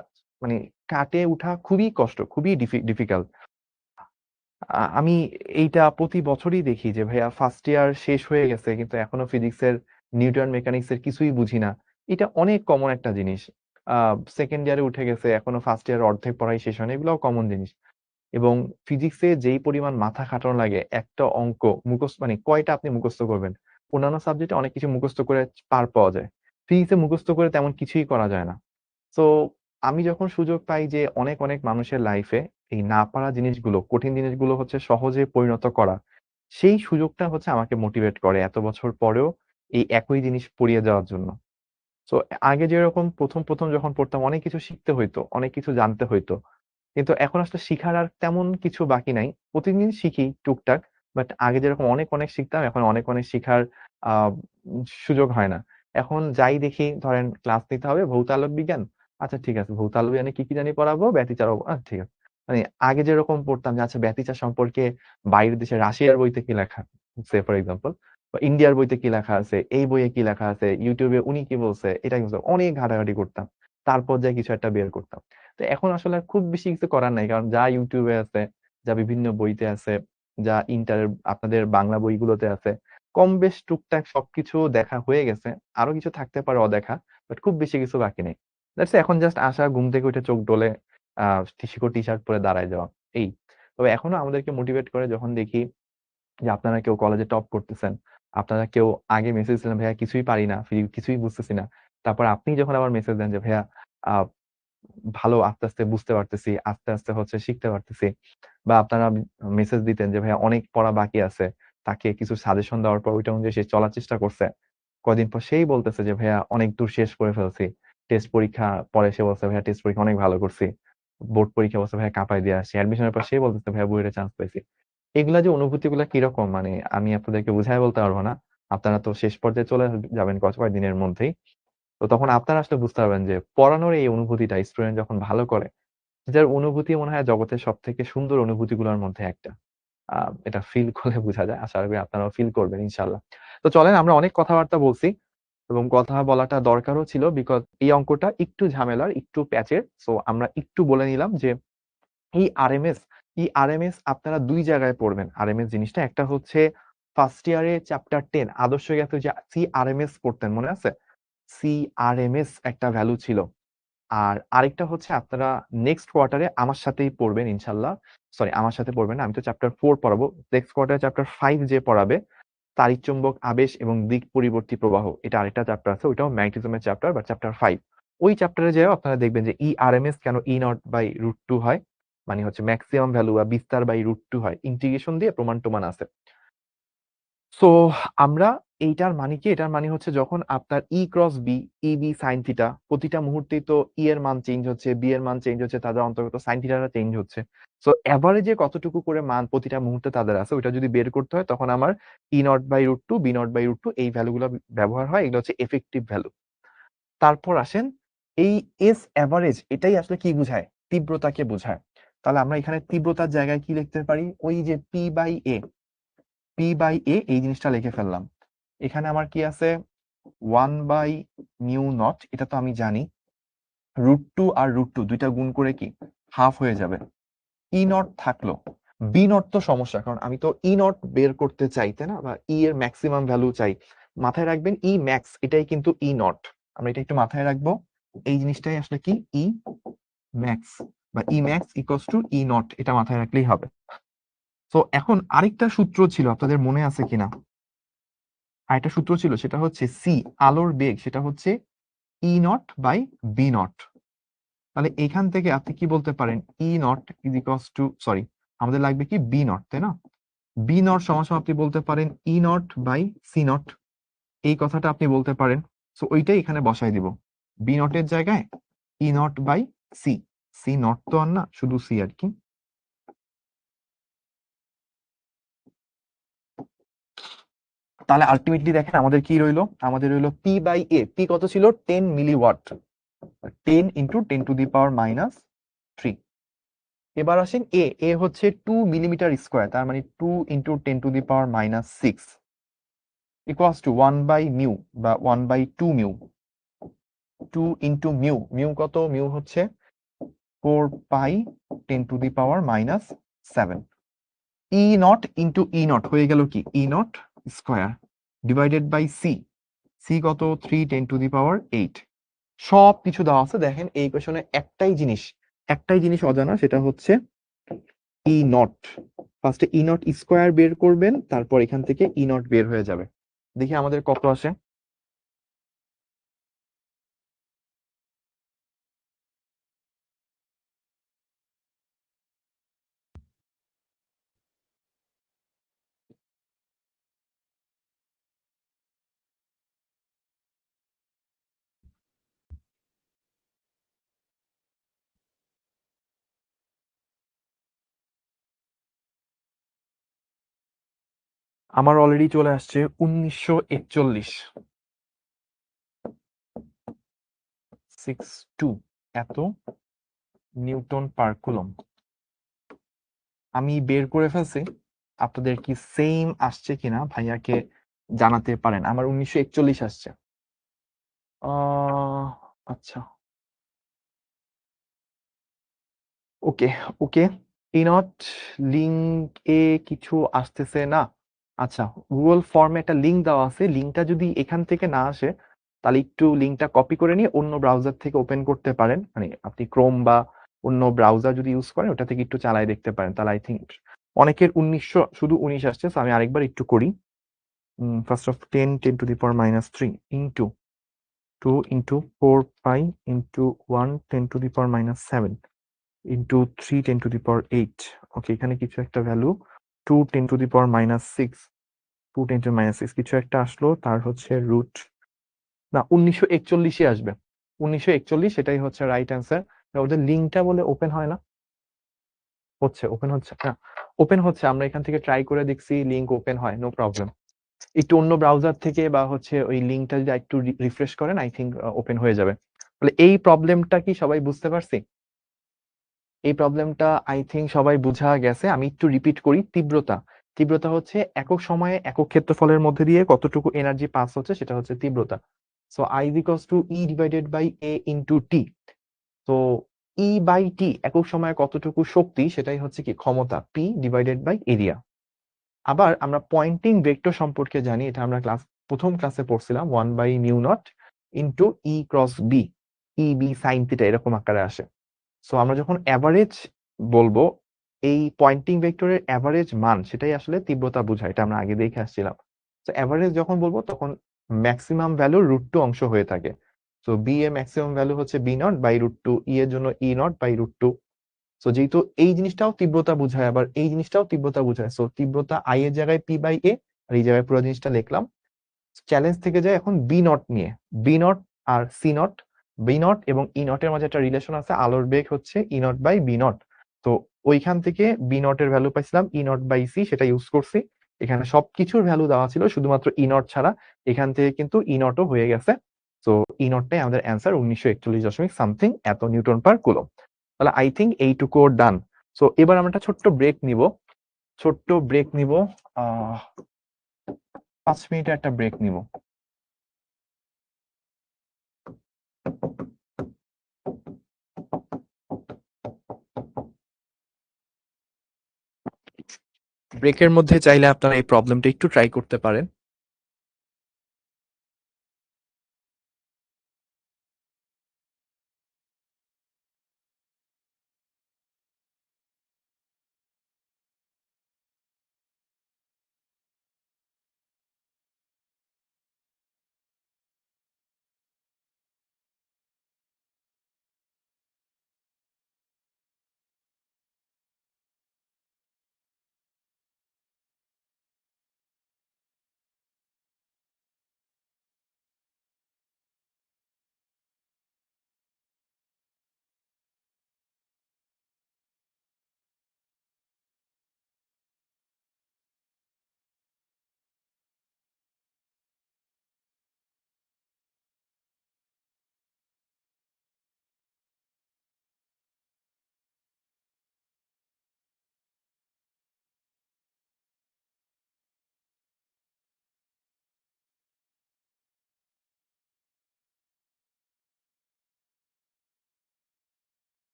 মানে কাটিয়ে উঠা খুবই কষ্ট, খুবই ডিফিকাল্ট। আমি এইটা প্রতি বছরই দেখি যে ভাইয়া ফার্স্ট ইয়ার শেষ হয়ে গেছে কিন্তু এখনো ফিজিক্সের নিউটন মেকানিক্স এর কিছুই বুঝি না। এটা অনেক কমন একটা জিনিস। আ সেকেন্ড ইয়ারে উঠে গেছে এখনো ফার্স্ট ইয়ার অর্ধেক পড়াই শেষ হয়নি। এগুলাও কমন জিনিস। এবং ফিজিক্সে যেই পরিমাণ মাথা খাটানো লাগে একটা অঙ্ক মানে কয়টা আপনি মুখস্থ করবেন? অন্যান্য সাবজেক্টে অনেক কিছু মুখস্থ করে পার পাওয়া যায়। ফিজিক্সে মুখস্থ করে তেমন কিছুই করা যায় না। সো আমি যখন সুযোগ পাই যে অনেক মানুষের লাইফে এই না পারা জিনিসগুলো, কঠিন জিনিসগুলো হচ্ছে সহজে পরিণত করা, সেই সুযোগটা হচ্ছে আমাকে মোটিভেট করে এত বছর পরেও এই একই জিনিস পড়িয়ে যাওয়ার জন্য। সো আগে যেরকম ১ম যখন পড়তাম অনেক কিছু শিখতে হইতো, অনেক কিছু জানতে হইতো। কিন্তু এখন আসলে শিখার আর তেমন কিছু বাকি নাই। প্রতিদিন শিখি টুকটাক। বাট আগে যেরকম অনেক শিখতাম, এখন অনেক শিখার আ সুযোগ হয় না। এখন যাই দেখি ধরেন ক্লাস নিতে হবে ভৌত আলোক বিজ্ঞান। আচ্ছা ঠিক আছে, ভৌত আলোক বিজ্ঞানে কি জানি পড়াবো? ব্যতিচার ঠিক আছে। মানে আগে যেরকম পড়তাম যে আচ্ছা ব্যতিচার সম্পর্কে বাইরের দেশে রাশিয়ার বইতে কি লেখা? সে ফর এক্সাম্পল বা ইন্ডিয়ার বইতে কি লেখা আছে? এই বইয়ে কি লেখা আছে? YouTube এ উনি কি বলছে? এটা কি বলছে? অনেক ঘাটাঘাটি করতাম। তারপর যাই কিছু একটা বের করতাম। তো এখন আসলে আর খুব বেশি কিছু করার নাই। কারণ যা YouTube এ আছে, যা বিভিন্ন বইতে আছে, যা আপনাদের বাংলা বইগুলোতে আছে, কম বেশ টুকটাক সবকিছু দেখা হয়ে গেছে। আরো কিছু থাকতে পারে অদেখা। বাট খুব বেশি কিছু বাকি নেই। দ্যাটস এখন জাস্ট আসা, ঘুম থেকে উঠে চোখ ডলে আ টি-শার্ট পরে দাঁড়ায় যাওয়া। এই। তবে এখনো আমাদেরকে মোটিভেট করে যখন দেখি যে আপনারা কেউ কলেজে টপ করতেছেন। আপনারা কেউ আগে মেসেজ দিলেন, "ভাইয়া কিছুই পারি না, কিছুই বুঝতেছি না।" তারপর আপনি যখন আবার মেসেজ দেন যে, "ভাইয়া আ ভালো আস্তে বুঝতে পারতেছি। আস্তে হচ্ছে শিখতে পারতেছি।" বা আপনারা মেসেজ দিতেন যে, "ভাইয়া অনেক পড়া বাকি আছে।" তাকে কিছু সাজেশন দেওয়ার পর ওইটা অনুযায়ী সে চলার চেষ্টা করছে। কয়দিন পর সেই বলতেছে যে, "ভাইয়া অনেক দূর শেষ করে ফেলছি।" টেস্ট পরীক্ষা পরে সে বলছে, "ভাইয়া টেস্ট পরীক্ষা অনেক ভালো করছি।" বোর্ড পরীক্ষা বলছে, "ভাইয়া কাঁপায় দিয়ে আসছি।" অ্যাডমিশনের পর সে বলতেছে, "ভাইয়া বুয়েটে চান্স পাইছি।" এগুলা যে অনুভূতিগুলা কিরকম মানে আমি আপনাদেরকে বুঝায় বলতে পারব না। আপনারা তো শেষ পর্যায়ে চলে যাবেন কয়েকদিনের মধ্যেই। তো তখন আপনারা আসলে বুঝতে পারবেন যে পড়ানোর এই অনুভূতিটা স্টুডেন্ট যখন ভালো করে, যার অনুভূতি মনে হয় জগতের সবথেকে সুন্দর অনুভূতিগুলোর মধ্যে একটা। আ এটা ফিল করলে বুঝা যায়। আশা করি আপনারাও ফিল করবেন ইনশাআল্লাহ। তো চলেন আমরা অনেক কথাবার্তা বলছি এবং কথা বলাটা দরকারও ছিল বিকজ এই অঙ্কটা একটু ঝামেলার, একটু প্যাচের। সো আমরা একটু বলে নিলাম যে এই আরএমএস, আপনারা ২ জায়গায় পড়বেন। আরএমএস জিনিসটা একটা হচ্ছে ফার্স্ট ইয়ারে চ্যাপ্টার 10 আদর্শ জ্ঞাত যে সিআরএমএস পড়তেন মনে আছে? সিআরএমএস একটা ভ্যালু ছিল। আর আরেকটা হচ্ছে আপনারা নেক্সট কোয়ার্টারে আমার সাথেই পড়বেন ইনশাআল্লাহ। সরি আমার সাথে পড়বেন না। আমি তো চ্যাপ্টার 4 পড়াবো। নেক্সট কোয়ার্টারে চ্যাপ্টার 5 যে পড়াবে তাড়িৎ-চুম্বক আবেশ এবং দিক পরিবর্তী প্রবাহ। এটা আরেকটা চ্যাপ্টার আছে। ওইটাও ম্যাগনেটিজমের চ্যাপ্টার বা চ্যাপ্টার 5। ওই চ্যাপ্টারে যেয়েও আপনারা দেখবেন যে ইআরএমএস কেন ই নট বাই √2 হয়? মানে হচ্ছে মেক্সিমাম ভ্যালু বা বিস্তার বাই √2 হয়। ইন্টিগ্রেশন দিয়ে প্রমাণ-টমাণ আছে। সো আমরা এইটার মানে কি? এটার মানে হচ্ছে যখন আপনার E cross B, EB sin theta প্রতিটা মুহূর্তেই তো E এর মান চেঞ্জ হচ্ছে, B এর মান চেঞ্জ হচ্ছে, তাদের অন্তর্গত sin থিটাটা চেঞ্জ হচ্ছে। সো এভারেজে কতটুকু করে মান প্রতিটা মুহূর্তে তাদের আছে ওইটা যদি বের করতে হয় তখন আমার E naught by √2, B naught by √2 এই ভ্যালুগুলো ব্যবহার হয়। এগুলো হচ্ছে ইফেক্টিভ ভ্যালু। তারপর আসেন এই S এভারেজ এটাই আসলে কি বুঝায়? তীব্রতাকে বোঝায়। তাহলে আমরা এখানে তীব্রতার জায়গায় কি লিখতে পারি? ওই যে P/A এই জিনিসটা লিখে ফেললাম। এখানে আমার কি আছে 1/μ0 এটা তো আমি জানি। √2 আর √2 দুইটা গুণ করে কি হাফ হয়ে যাবে। E0 থাকলো। B0 তো সমস্যা কারণ আমি তো E0 বের করতে চাই, তাই না? বা E এর ম্যাক্সিমাম ভ্যালু চাই। মাথায় রাখবেন E max এটাই কিন্তু E0 আমরা এটা একটু মাথায় রাখবো। এই জিনিসটাই আসলে কি E max বা E max equals to E0 এটা মাথায় রাখলেই হবে। তো এখন আরেকটা সূত্র ছিল আপনাদের মনে আছে কিনা? আরেকটা সূত্র ছিল সেটা হচ্ছে সি আলোর বেগ সেটা হচ্ছে E naught by B naught. তাহলে এখান থেকে আপনি কি বলতে পারেন E naught is equals to sorry আমাদের লাগবে কি বি নট তাই না? বি নট সমান আপনি বলতে পারেন E naught by C not এই কথাটা আপনি বলতে পারেন। সো ওইটাই এখানে বসাই দিব বি নটের জায়গায় E naught by C. C naught তো আর না শুধু সি আর কি। তাহলে আলটিমেটলি দেখেন আমাদের কি রইলো আমাদের রইলো পি বাই এ। পি কত ছিল 10 milliwatt 10 into 10 to the power minus 3। এবার আসেন এ হচ্ছে 2 মিলিমিটার স্কোয়ার তার মানে 2 into 10 to the power minus 6 equals to 1 by mu বা 1 by 2 mu 2 into mu mu কত মিউ হচ্ছে 4 pi 10 to the power minus 7 E naught into E naught হয়ে গেল কি E naught square divided by C C কত 3 10 to the power 8 সব কিছু দেওয়া আছে দেখেন এই কোশ্চেনে একটাই জিনিস অজানা সেটা হচ্ছে ই নট ফার্স্টে ই নট স্কোয়ার বের করবেন তারপর এখান থেকে ই নট বের হয়ে যাবে দেখি আমাদের কত আসে। আমার অলরেডি চলে আসছে 1941। 62 এত নিউটন পার কুলম। আমি বের করে ফেলছি, আপনাদের কি সেম আসছে কিনা ভাইয়াকে জানাতে পারেন। আমার 1941 আসছে। আচ্ছা, ওকে ওকে। এই নট লিঙ্ক এ কিছু আসতেছে না। আচ্ছা, গুগল ফর্মে একটা লিঙ্ক দেওয়া আছে, লিঙ্কটা যদি এখান থেকে না আসে তাহলে একটু লিঙ্কটা কপি করে নিয়ে অন্য ব্রাউজার থেকে ওপেন করতে পারেন। মানে আপনি ক্রোম বা অন্য ব্রাউজার যদি ইউজ করেন ওটা থেকে একটু চালাই দেখতে পারেন, তাহলে আই থিঙ্ক অনেকের 1900 শুধু 19 আসছে। So আমি আরেকবার একটু করি। First of 10 10 to the power -3 into 2 into 4 pi into 1 10 to the power -7 into 3 10 to the power 8। Okay, এখানে কিছু একটা value 2 10 to the power -6 2 10 to -6 কিছু একটা আসলো, তার হচ্ছে রুট না 1941 আসবে। 1941 সেটাই হচ্ছে রাইট অ্যান্সার। ওদের লিঙ্কটা বলে ওপেন হয় না। হচ্ছে ওপেন হচ্ছে না, ওপেন হচ্ছে। আমরা এখান থেকে ট্রাই করে দেখছি, লিঙ্ক ওপেন হয়, নো প্রবলেম। একটু অন্য ব্রাউজার থেকে বা হচ্ছে ওই লিঙ্কটা যদি একটু রিফ্রেশ করেন আই থিঙ্ক ওপেন হয়ে যাবে। তাহলে এই প্রবলেমটা কি সবাই বুঝতে পারছি? এই প্রবলেমটা আই থিঙ্ক সবাই বুঝা গেছে। আমি একটু রিপিট করি। তীব্রতা, তীব্রতা হচ্ছে একক সময়ে একক ক্ষেত্রফলের মধ্যে দিয়ে কতটুকু এনার্জি পাস হচ্ছে সেটা হচ্ছে তীব্রতা। So I equals to E divided by A into T. তো ই বাই টি একক সময়ে কতটুকু শক্তি, সেটাই হচ্ছে কি ক্ষমতা, পি ডিভাইডেড বাই এরিয়া। আবার আমরা পয়েন্টিং ভেক্টর সম্পর্কে জানি, এটা আমরা প্রথম ক্লাসে পড়ছিলাম, 1/μ0 into E cross B, E B sine theta এরকম আকারে আসে। সো আমরা যখন অ্যাভারেজ বলবো, এই পয়েন্টিং ভেক্টরের অ্যাভারেজ মান সেটাই আসলে তীব্রতা বোঝায়, এটা আমরা আগে দেখে আসছিলাম। তো অ্যাভারেজ যখন বলবো তখন ম্যাক্সিমাম ভ্যালু √2 অংশ হয়ে থাকে। সো বি এর ম্যাক্সিমাম ভ্যালু হচ্ছে b0/√2, ই এর জন্য e0/√2। সো যেহেতু এই জিনিসটাও তীব্রতা বোঝায়, আবার এই জিনিসটাও তীব্রতা বোঝায়, সো তীব্রতা আই এর জায়গায় p/a, আর এই জায়গায় পুরো জিনিসটা লিখলাম। চ্যালেঞ্জ থেকে যায় এখন b0 নিয়ে। b0 আর c0, b0 এবং e0 এর মাঝে একটা রিলেশন আছে, আলোর বেগ হচ্ছে e0/b0। তো ওইখান থেকে b0 এর ভ্যালু পাইছিলাম e0/c, সেটা ইউজ করছি। এখানে সবকিছুর ভ্যালু দেওয়া ছিল, শুধুমাত্র e0 ছাড়া। এখান থেকে কিন্তু e0 ও হয়ে গেছে। তো e0টাই আমাদের অ্যান্সার, 1941 দশমিক সামথিং এত নিউটন পার কুলম। তাহলে আই থিঙ্ক এইটুকু ডান। সো এবার আমরা একটা ছোট্ট ব্রেক নিব, ছোট্ট ব্রেক নিব। 5 মিনিটের একটা ব্রেক নিব। ব্রেকের মধ্যে চাইলে আপনারা এই প্রবলেমটা একটু ট্রাই করতে পারেন।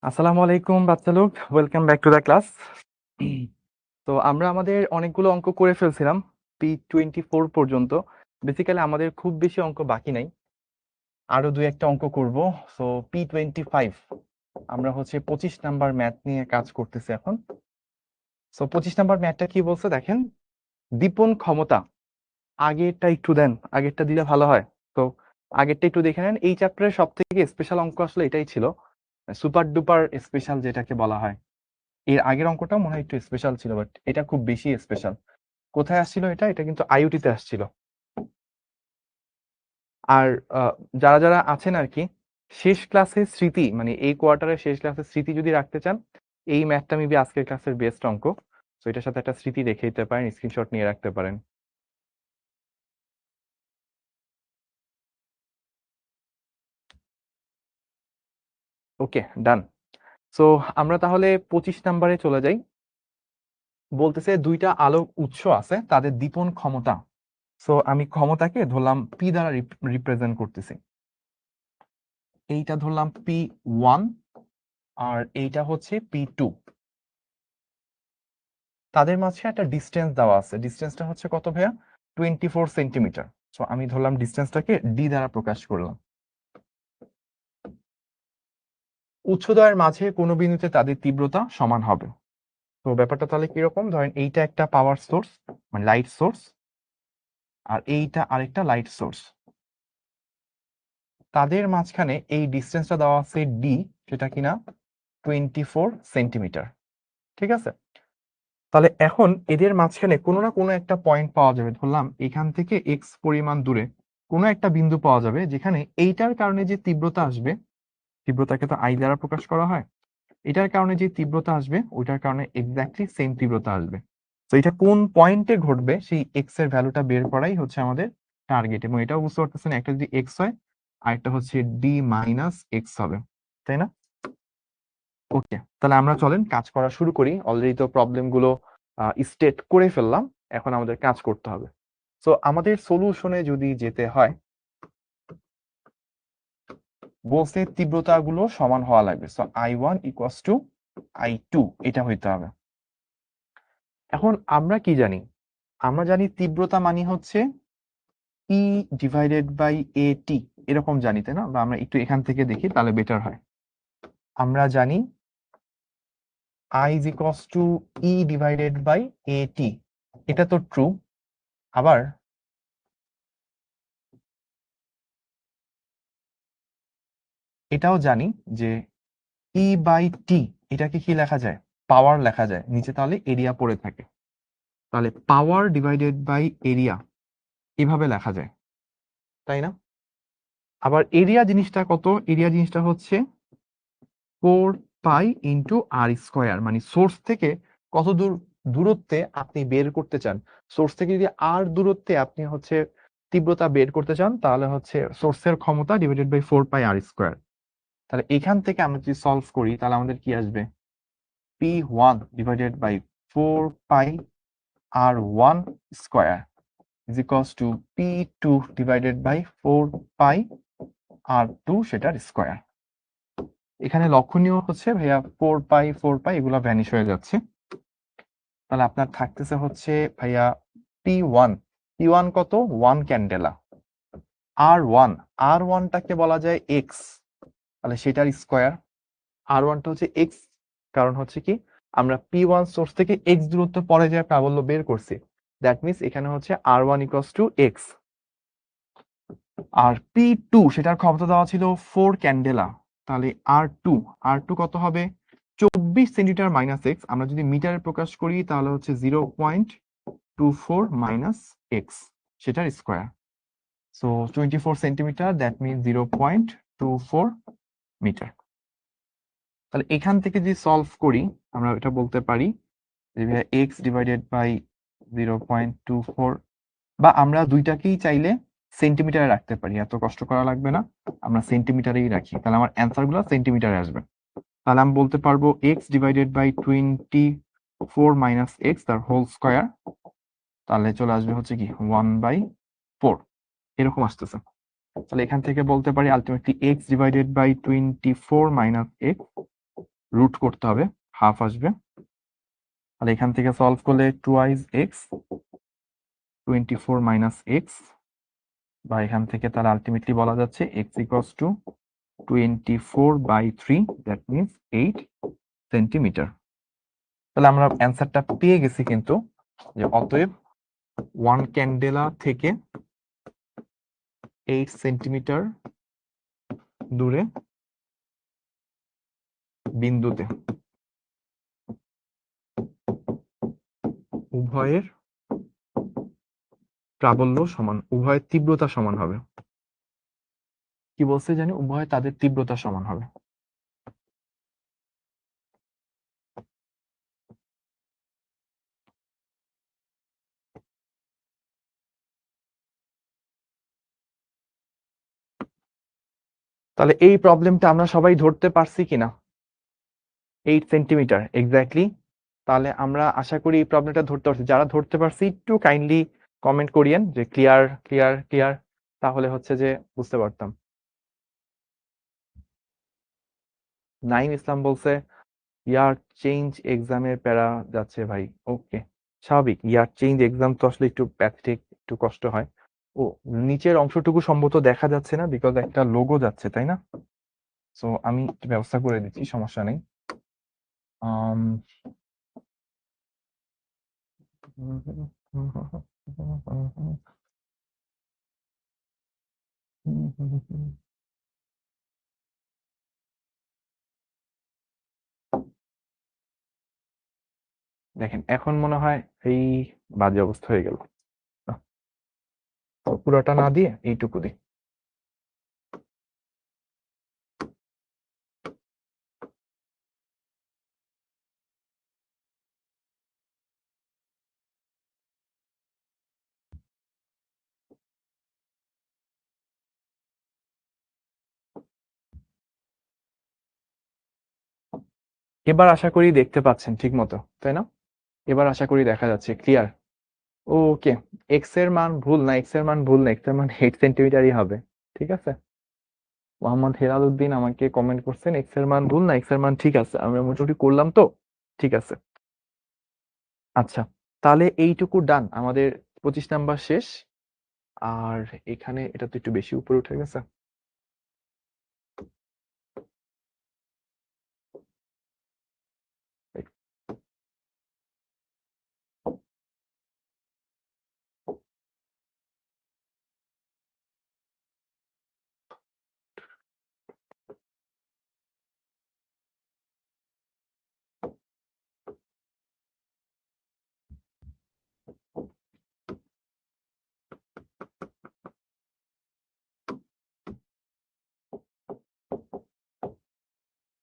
আসসালামু আলাইকুম বাচ্চা লোক, welcome back to the class. তো আমরা আমাদের অনেকগুলো অঙ্ক করে ফেলছিলাম P24 পর্যন্ত। বেসিক্যালি আমাদের খুব বেশি অঙ্ক বাকি নাই, আরো দুই একটা অঙ্ক করব। সো P25 আমরা হচ্ছে 25 নাম্বার ম্যাথ নিয়ে কাজ করতেছি এখন। সো 25 নাম্বার ম্যাথটা কি বলছে দেখেন, দীপন ক্ষমতা। আগেরটা একটু দেন, আগেরটা দিলে ভালো হয়। তো আগেরটা একটু দেখে নেন। এই চ্যাপ্টারের সব থেকে স্পেশাল অঙ্ক আসলে এটাই ছিল, সুপার ডুপার স্পেশাল যেটাকে বলা হয়। এর আগের অঙ্কটা মনে হয় একটু স্পেশাল ছিল, বাট এটা খুব বেশি স্পেশাল। কোথায় আসছিল এটা? এটা কিন্তু আইওটিতে আসছিল। আর যারা যারা আছেন আর কি, শেষ ক্লাসের স্মৃতি, মানে এই কোয়ার্টারের শেষ ক্লাসের স্মৃতি যদি রাখতে চান, এই ম্যাথটা মেবি আজকের ক্লাসের বেস্ট অঙ্ক। তো এটার সাথে একটা স্মৃতি রেখে দিতে পারেন, স্ক্রিনশট নিয়ে রাখতে পারেন। ওকে, ডান। সো আমরা তাহলে 25 নাম্বারে চলে যাই। বলতেছে দুইটা আলোক উৎস আছে, তাদের দীপন ক্ষমতা। সো আমি ক্ষমতাকে ধরলাম পি দ্বারা রিপ্রেজেন্ট করতেছি। এইটা ধরলাম P1 আর এইটা হচ্ছে P2। তাদের মাঝে একটা ডিস্টেন্স দেওয়া আছে, ডিস্টেন্সটা হচ্ছে কত ভাইয়া? 24 সেন্টিমিটার। সো আমি ধরলাম ডিস্টেন্সটাকে ডি দ্বারা প্রকাশ করলাম। উৎসদ্বয়ের মাঝে কোনো বিন্দুতে তাদের তীব্রতা সমান হবে। তো ব্যাপারটা তাহলে কিরকম, ধরেন এইটা একটা পাওয়ার সোর্স, মানে লাইট সোর্স, আর এইটা আরেকটা লাইট সোর্স। তাদের মাঝখানে এই ডিস্টেন্সটা দেওয়া আছে ডি, সেটা কিনা 24 সেন্টিমিটার। ঠিক আছে, তাহলে এখন এদের মাঝখানে কোনো না কোনো একটা পয়েন্ট পাওয়া যাবে। ধরলাম এখান থেকে এক্স পরিমাণ দূরে কোনো একটা বিন্দু পাওয়া যাবে, যেখানে এইটার কারণে যে তীব্রতা আসবে, তীব্রতাকে তো আই দ্বারা প্রকাশ করা হয়, এটার কারণে যে তীব্রতা আসবে ওইটার কারণে এক্স্যাক্টলি সেম তীব্রতা আসবে। তো এটা কোন পয়েন্টে ঘটবে সেই এক্স এর ভ্যালুটা বের করাই হচ্ছে আমাদের টার্গেট। এবং এটাও বুঝতে পারতেছেন, একটা যদি এক্স হয় আর একটা হচ্ছে ডি মাইনাস এক্স হবে, তাই না? ওকে, তাহলে আমরা চলেন কাজ করা শুরু করি। অলরেডি তো প্রবলেম গুলো স্টেট করে ফেললাম, এখন আমাদের কাজ করতে হবে। সো আমাদের সলিউশনে যদি যেতে হয়, বলছে তীব্রতা গুলো সমান হওয়া লাগবে। So I1 equals to I2, এটা হইতে হবে। এখন আমরা কি জানি? আমরা জানি তীব্রতা মানে হচ্ছে E ডিভাইডেড বাই AT, এরকম জানি, তাই না? বা আমরা একটু এখান থেকে দেখি, তাহলে বেটার হয়। আমরা জানি I is equals to E divided by AT, এটা তো ট্রু। আবার এটাও জানি যে E বাই টি, এটাকে কি লেখা যায়? পাওয়ার লেখা যায় নিচে, তাহলে এরিয়া পড়ে থাকে। তাহলে পাওয়ার ডিভাইডেড বাই এরিয়া এভাবে লেখা যায়, তাই না? আবার এরিয়া জিনিসটা কত? এরিয়া জিনিসটা হচ্ছে 4 পাই ইন্টু আর স্কোয়ার, মানে সোর্স থেকে কত দূর দূরত্বে আপনি বের করতে চান। সোর্স থেকে যদি আর দূরত্বে আপনি হচ্ছে তীব্রতা বের করতে চান, তাহলে হচ্ছে সোর্সের ক্ষমতা divided by 4 pi r square. তাহলে এখান থেকে আমরা যদি সলভ করি, তাহলে আমাদের কি আসবে? P1 divided by 4 pi R1 square is equals to P2 divided by 4 pi R2 সেটার স্কোয়ার। এখানে লক্ষণীয় হচ্ছে ভাইয়া 4 পাই এগুলা ভ্যানিশ হয়ে যাচ্ছে। তাহলে আপনার থাকতেছে হচ্ছে ভাইয়া P1, P1 কত? 1 ক্যান্ডেলা। R1, R1টাকে বলা যায় এক্স, তাহলে সেটার স্কোয়ার। R1টা হচ্ছে এক্স, কারণ হচ্ছে কি আমরা P1 সোর্স থেকে এক্স দূরত্ব পরে যে প্রাবল্য বের করছি, দ্যাট মিনস এখানে হচ্ছে R1 equals to x. R P2 সেটার ক্ষমতা দেওয়া ছিল 4 ক্যান্ডেলা, তাহলে R2 কত হবে? 24 সেন্টিমিটার মাইনাস এক্স। আমরা যদি মিটারে প্রকাশ করি তাহলে হচ্ছে 0.24 মাইনাস এক্স সেটার square. So 24 centimetre, that means 0.24 metre. তাহলে এখান থেকে যদি সলভ করি, আমরা এটা বলতে পারি যে এক্স ডিভাইডেড বাই 0.24, বা আমরা দুইটাকেই চাইলে সেন্টিমিটারে রাখতে পারি, এত কষ্ট করা লাগবে না, আমরা সেন্টিমিটারেই রাখি। তাহলে আমার অ্যান্সার গুলো সেন্টিমিটারে আসবে। তাহলে আমি বলতে পারবো x divided by 24 minus x তার হোল স্কোয়ার, তাহলে চলে আসবে হচ্ছে কি 1/4, এরকম আসতেছে। তাহলে এখান থেকে বলতে পারি ultimately x divided by 24 minus x root করতে হবে, হাফ আসবে। আর এখান থেকে সলভ করলে 2x 24 মাইনাস এক্স, বা এখান থেকে তার আলটিমেটলি বলা যাচ্ছে x equals to 24/3, that means 8 centimetre. তাহলে আমরা অ্যান্সারটা পেয়ে গেছি কিন্তু, যে অতএব 1 ক্যান্ডেলা থেকে 8 সেন্টিমিটার দূরে বিন্দুতে উভয়ের প্রাবল্য সমান, উভয়ের তীব্রতা সমান হবে। কি বলছে জানি, উভয় তাদের তীব্রতা সমান হবে। তাহলে এই প্রবলেমটা আমরা সবাই ধরতে পারছি কিনা? 8 সেন্টিমিটার এক্স্যাক্টলি। তাহলে আমরা আশা করি এই প্রবলেমটা ধরতে পারছি। যারা ধরতে পারছি একটু কাইন্ডলি কমেন্ট করিয়েন যে ক্লিয়ার ক্লিয়ার ক্লিয়ার, তাহলে হচ্ছে যে বুঝতে পারতাম। নাইম ইসলাম বলছে ইয়ার চেঞ্জ এক্সামের প্যারা যাচ্ছে ভাই। ওকে, স্বাভাবিক, ইয়ার চেঞ্জ এক্সাম তো আসলে একটু প্যাথেটিক, একটু কষ্ট হয়। ও, নিচের অংশটুকু সম্ভবত দেখা যাচ্ছে না বিকজ একটা লোগো যাচ্ছে, তাই না? সো আমি একটু ব্যবস্থা করে দিচ্ছি, সমস্যা নেই। দেখেন এখন মনে হয় এই বাজে অবস্থা হয়ে গেল। তো পুরোটা না দিয়ে এইটুকু দিই। এবার আশা করি দেখতে পাচ্ছেন ঠিক মতো, তাই না? এবার আশা করি দেখা যাচ্ছে ক্লিয়ার। ওকে, এক্স এর মান ভুল না, এক্স এর মান ভুল না, এক্স এর মান 8 সেন্টিমিটারই হবে। ঠিক আছে, মোহাম্মদ হেলাল উদ্দিন আমাকে কমেন্ট করছেন এক্স এর মান ভুল না, এক্স এর মান ঠিক আছে। আমরা মোটামুটি করলাম তো, ঠিক আছে। আচ্ছা, তাহলে এইটুকু ডান, আমাদের 25 নাম্বার শেষ। আর এখানে এটা তো একটু বেশি উপরে উঠে গেছে।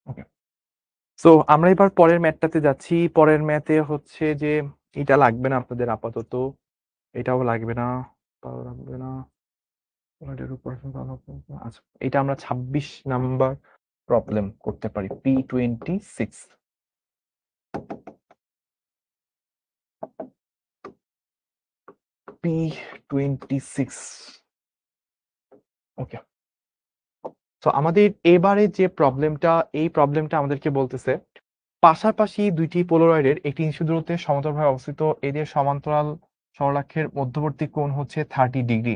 ওকে, সো আমরা এবার পরের ম্যাথটাতে যাচ্ছি। পরের ম্যাথে হচ্ছে যে এটা লাগবে না আপনাদের আপাতত, এটাও লাগবে না, তাও লাগবে না। এটার উপর আচ্ছা, এটা আমরা 26 নাম্বার প্রবলেম করতে পারি, P26। P26, ওকে। তো আমাদের এবারে যে প্রবলেমটা, এই প্রবলেমটা আমাদেরকে বলতেছে পাশাপাশি দুইটি পোলারয়েডের একটি নিশ্চিত দূরত্বে সমান্তরালভাবে অবস্থিত, এদের সমান্তরাল সরলাক্ষের মধ্যবর্তী কোণ হচ্ছে 30 ডিগ্রি।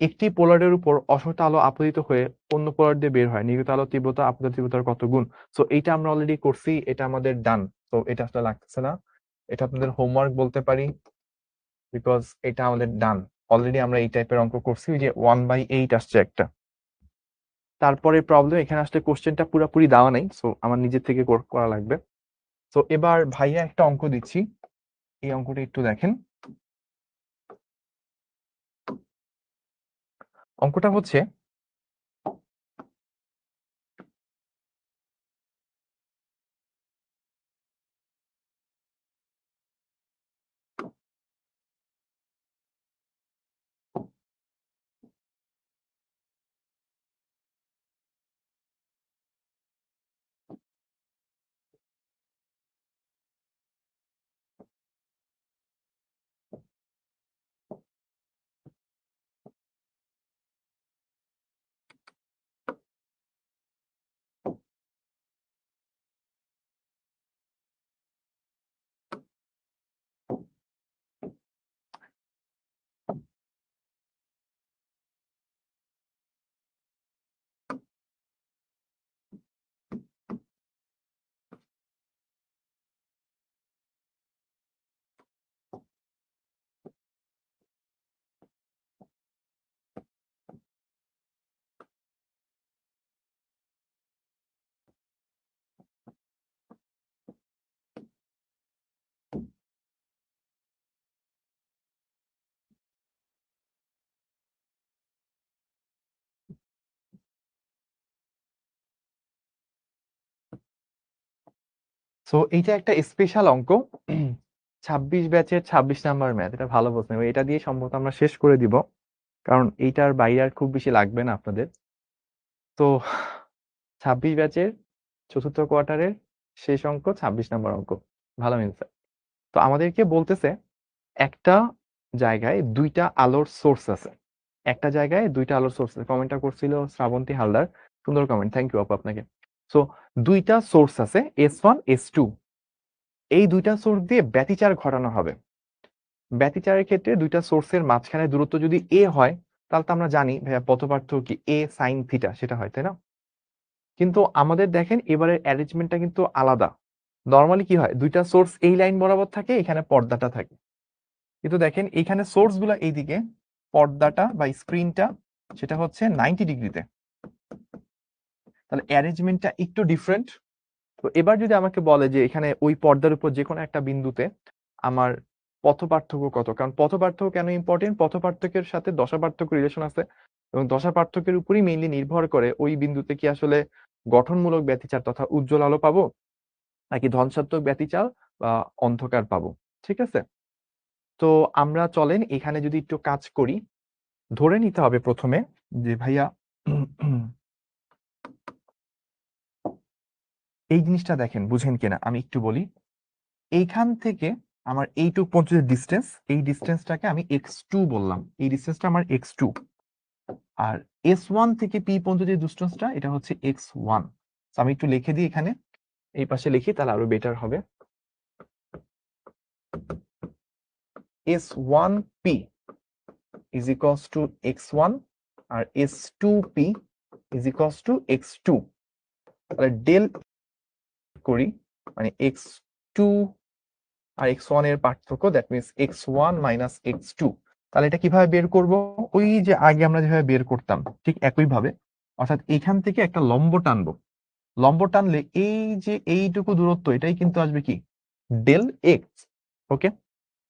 একটি পোলারের উপর অসংখ্য আলো আপতিত হয়ে অন্য পোলার দিয়ে বের হয়, নির্গত আলো তীব্রতা আপতিত তীব্রতার কত গুণ? সো এইটা আমরা অলরেডি করছি, এটা আমাদের ডান। তো এটা আসলে লাগতেছে না, এটা আপনাদের হোমওয়ার্ক বলতে পারি, বিকজ এটা আমাদের ডান। অলরেডি আমরা এই টাইপের অঙ্ক করছি, যে 1/8 আসছে একটা। তারপরে প্রবলেম, এখানে আসলে কোশ্চেনটা পুরোপুরি দেওয়া নাই, সো আমার নিজের থেকে করা লাগবে। তো এবার ভাইয়া একটা অঙ্ক দিচ্ছি, এই অঙ্কটা একটু দেখেন। অঙ্কটা হচ্ছে সো এইটা একটা স্পেশাল অঙ্ক 26 ব্যাচের 26 নাম্বার ম্যাথ। এটা ভালো প্রশ্ন, এটা দিয়ে সম্ভবত আমরা শেষ করে দিব, কারণ এইটার বাইরে আর খুব বেশি লাগবে না আপনাদের। তো 26 ব্যাচের চতুর্থ কোয়ার্টারের শেষ অঙ্ক, 26 নাম্বার অঙ্ক, ভালো মিলছে। তো আমাদেরকে বলতেছে একটা জায়গায় দুইটা আলোর সোর্স আছে, একটা জায়গায় দুইটা আলোর সোর্স আছে। কমেন্টটা করছিল শ্রাবন্তী হালদার, সুন্দর কমেন্ট, থ্যাংক ইউ আপু আপনাকে। সো দুইটা সোর্স আছে S1 S2, এই দুইটা সোর্স দিয়ে ব্যতিচার ঘটানো হবে। ব্যতিচারের ক্ষেত্রে দুইটা সোর্সের মাঝখানে দূরত্ব যদি a হয়, তাহলে তো আমরা জানি ভাইয়া পথপার্থক্য কি a sin থিটা সেটা হয়, তাই না? কিন্তু আমাদের দেখেন এবারের অ্যারেঞ্জমেন্টটা কিন্তু আলাদা। নরমালি কি হয়, দুইটা সোর্স এই লাইন বরাবর থাকে, এখানে পর্দাটা থাকে। কিন্তু দেখেন এখানে সোর্স গুলা এইদিকে, পর্দাটা বা স্ক্রিনটা সেটা হচ্ছে 90 ডিগ্রিতে, তাহলে অ্যারেঞ্জমেন্টটা একটু ডিফারেন্ট। তো এবার যদি আমাকে বলে যে এখানে ওই পর্দার উপর যে কোনো একটা বিন্দুতে আমার পথ পার্থক্য কত, কারণ পথ পার্থক্য কেন ইম্পর্টেন্ট, পথ পার্থক্যের সাথে দশা পার্থক্য রিলেশন আছে, এবং দশা পার্থক্যের উপরই মেইনলি নির্ভর করে ওই বিন্দুতে কি আসলে গঠনমূলক ব্যতিচার তথা উজ্জ্বল আলো পাবো, নাকি ধ্বংসাত্মক ব্যতিচার বা অন্ধকার পাবো। ঠিক আছে, তো আমরা চলেন এখানে যদি একটু কাজ করি। ধরে নিতে হবে প্রথমে যে ভাইয়া এই জিনিসটা দেখেন বুঝেন কিনা আমি একটু বলি। এইখান থেকে আমার এইটুক পর্যন্ত ডিস্টেন্স, এই ডিস্টেন্সটাকে আমি x2 বললাম, এই ডিস্টেন্সটা আমার x2। আর S1 থেকে P পর্যন্ত যে ডিস্টেন্সটা এটা হচ্ছে x1। আমি একটু লিখে দিই এখানে, এই পাশে লিখি তাহলে আরো বেটার হবে। S1P is equals to x1 R S2P is equals to x2। তাহলে ডেল করি, মানে x2 আর x1 এর পার্থক্য, that means x1 minus x2। তাহলে এটা কিভাবে বের করব, ওই যে আগে আমরা যেভাবে বের করতাম ঠিক একই ভাবে, অর্থাৎ এখান থেকে একটা লম্ব টানবো। লম্ব টানলে এই যে এইটুকু দূরত্ব এটাই কিন্তু আসবে কি ডেল এক্স। ওকে,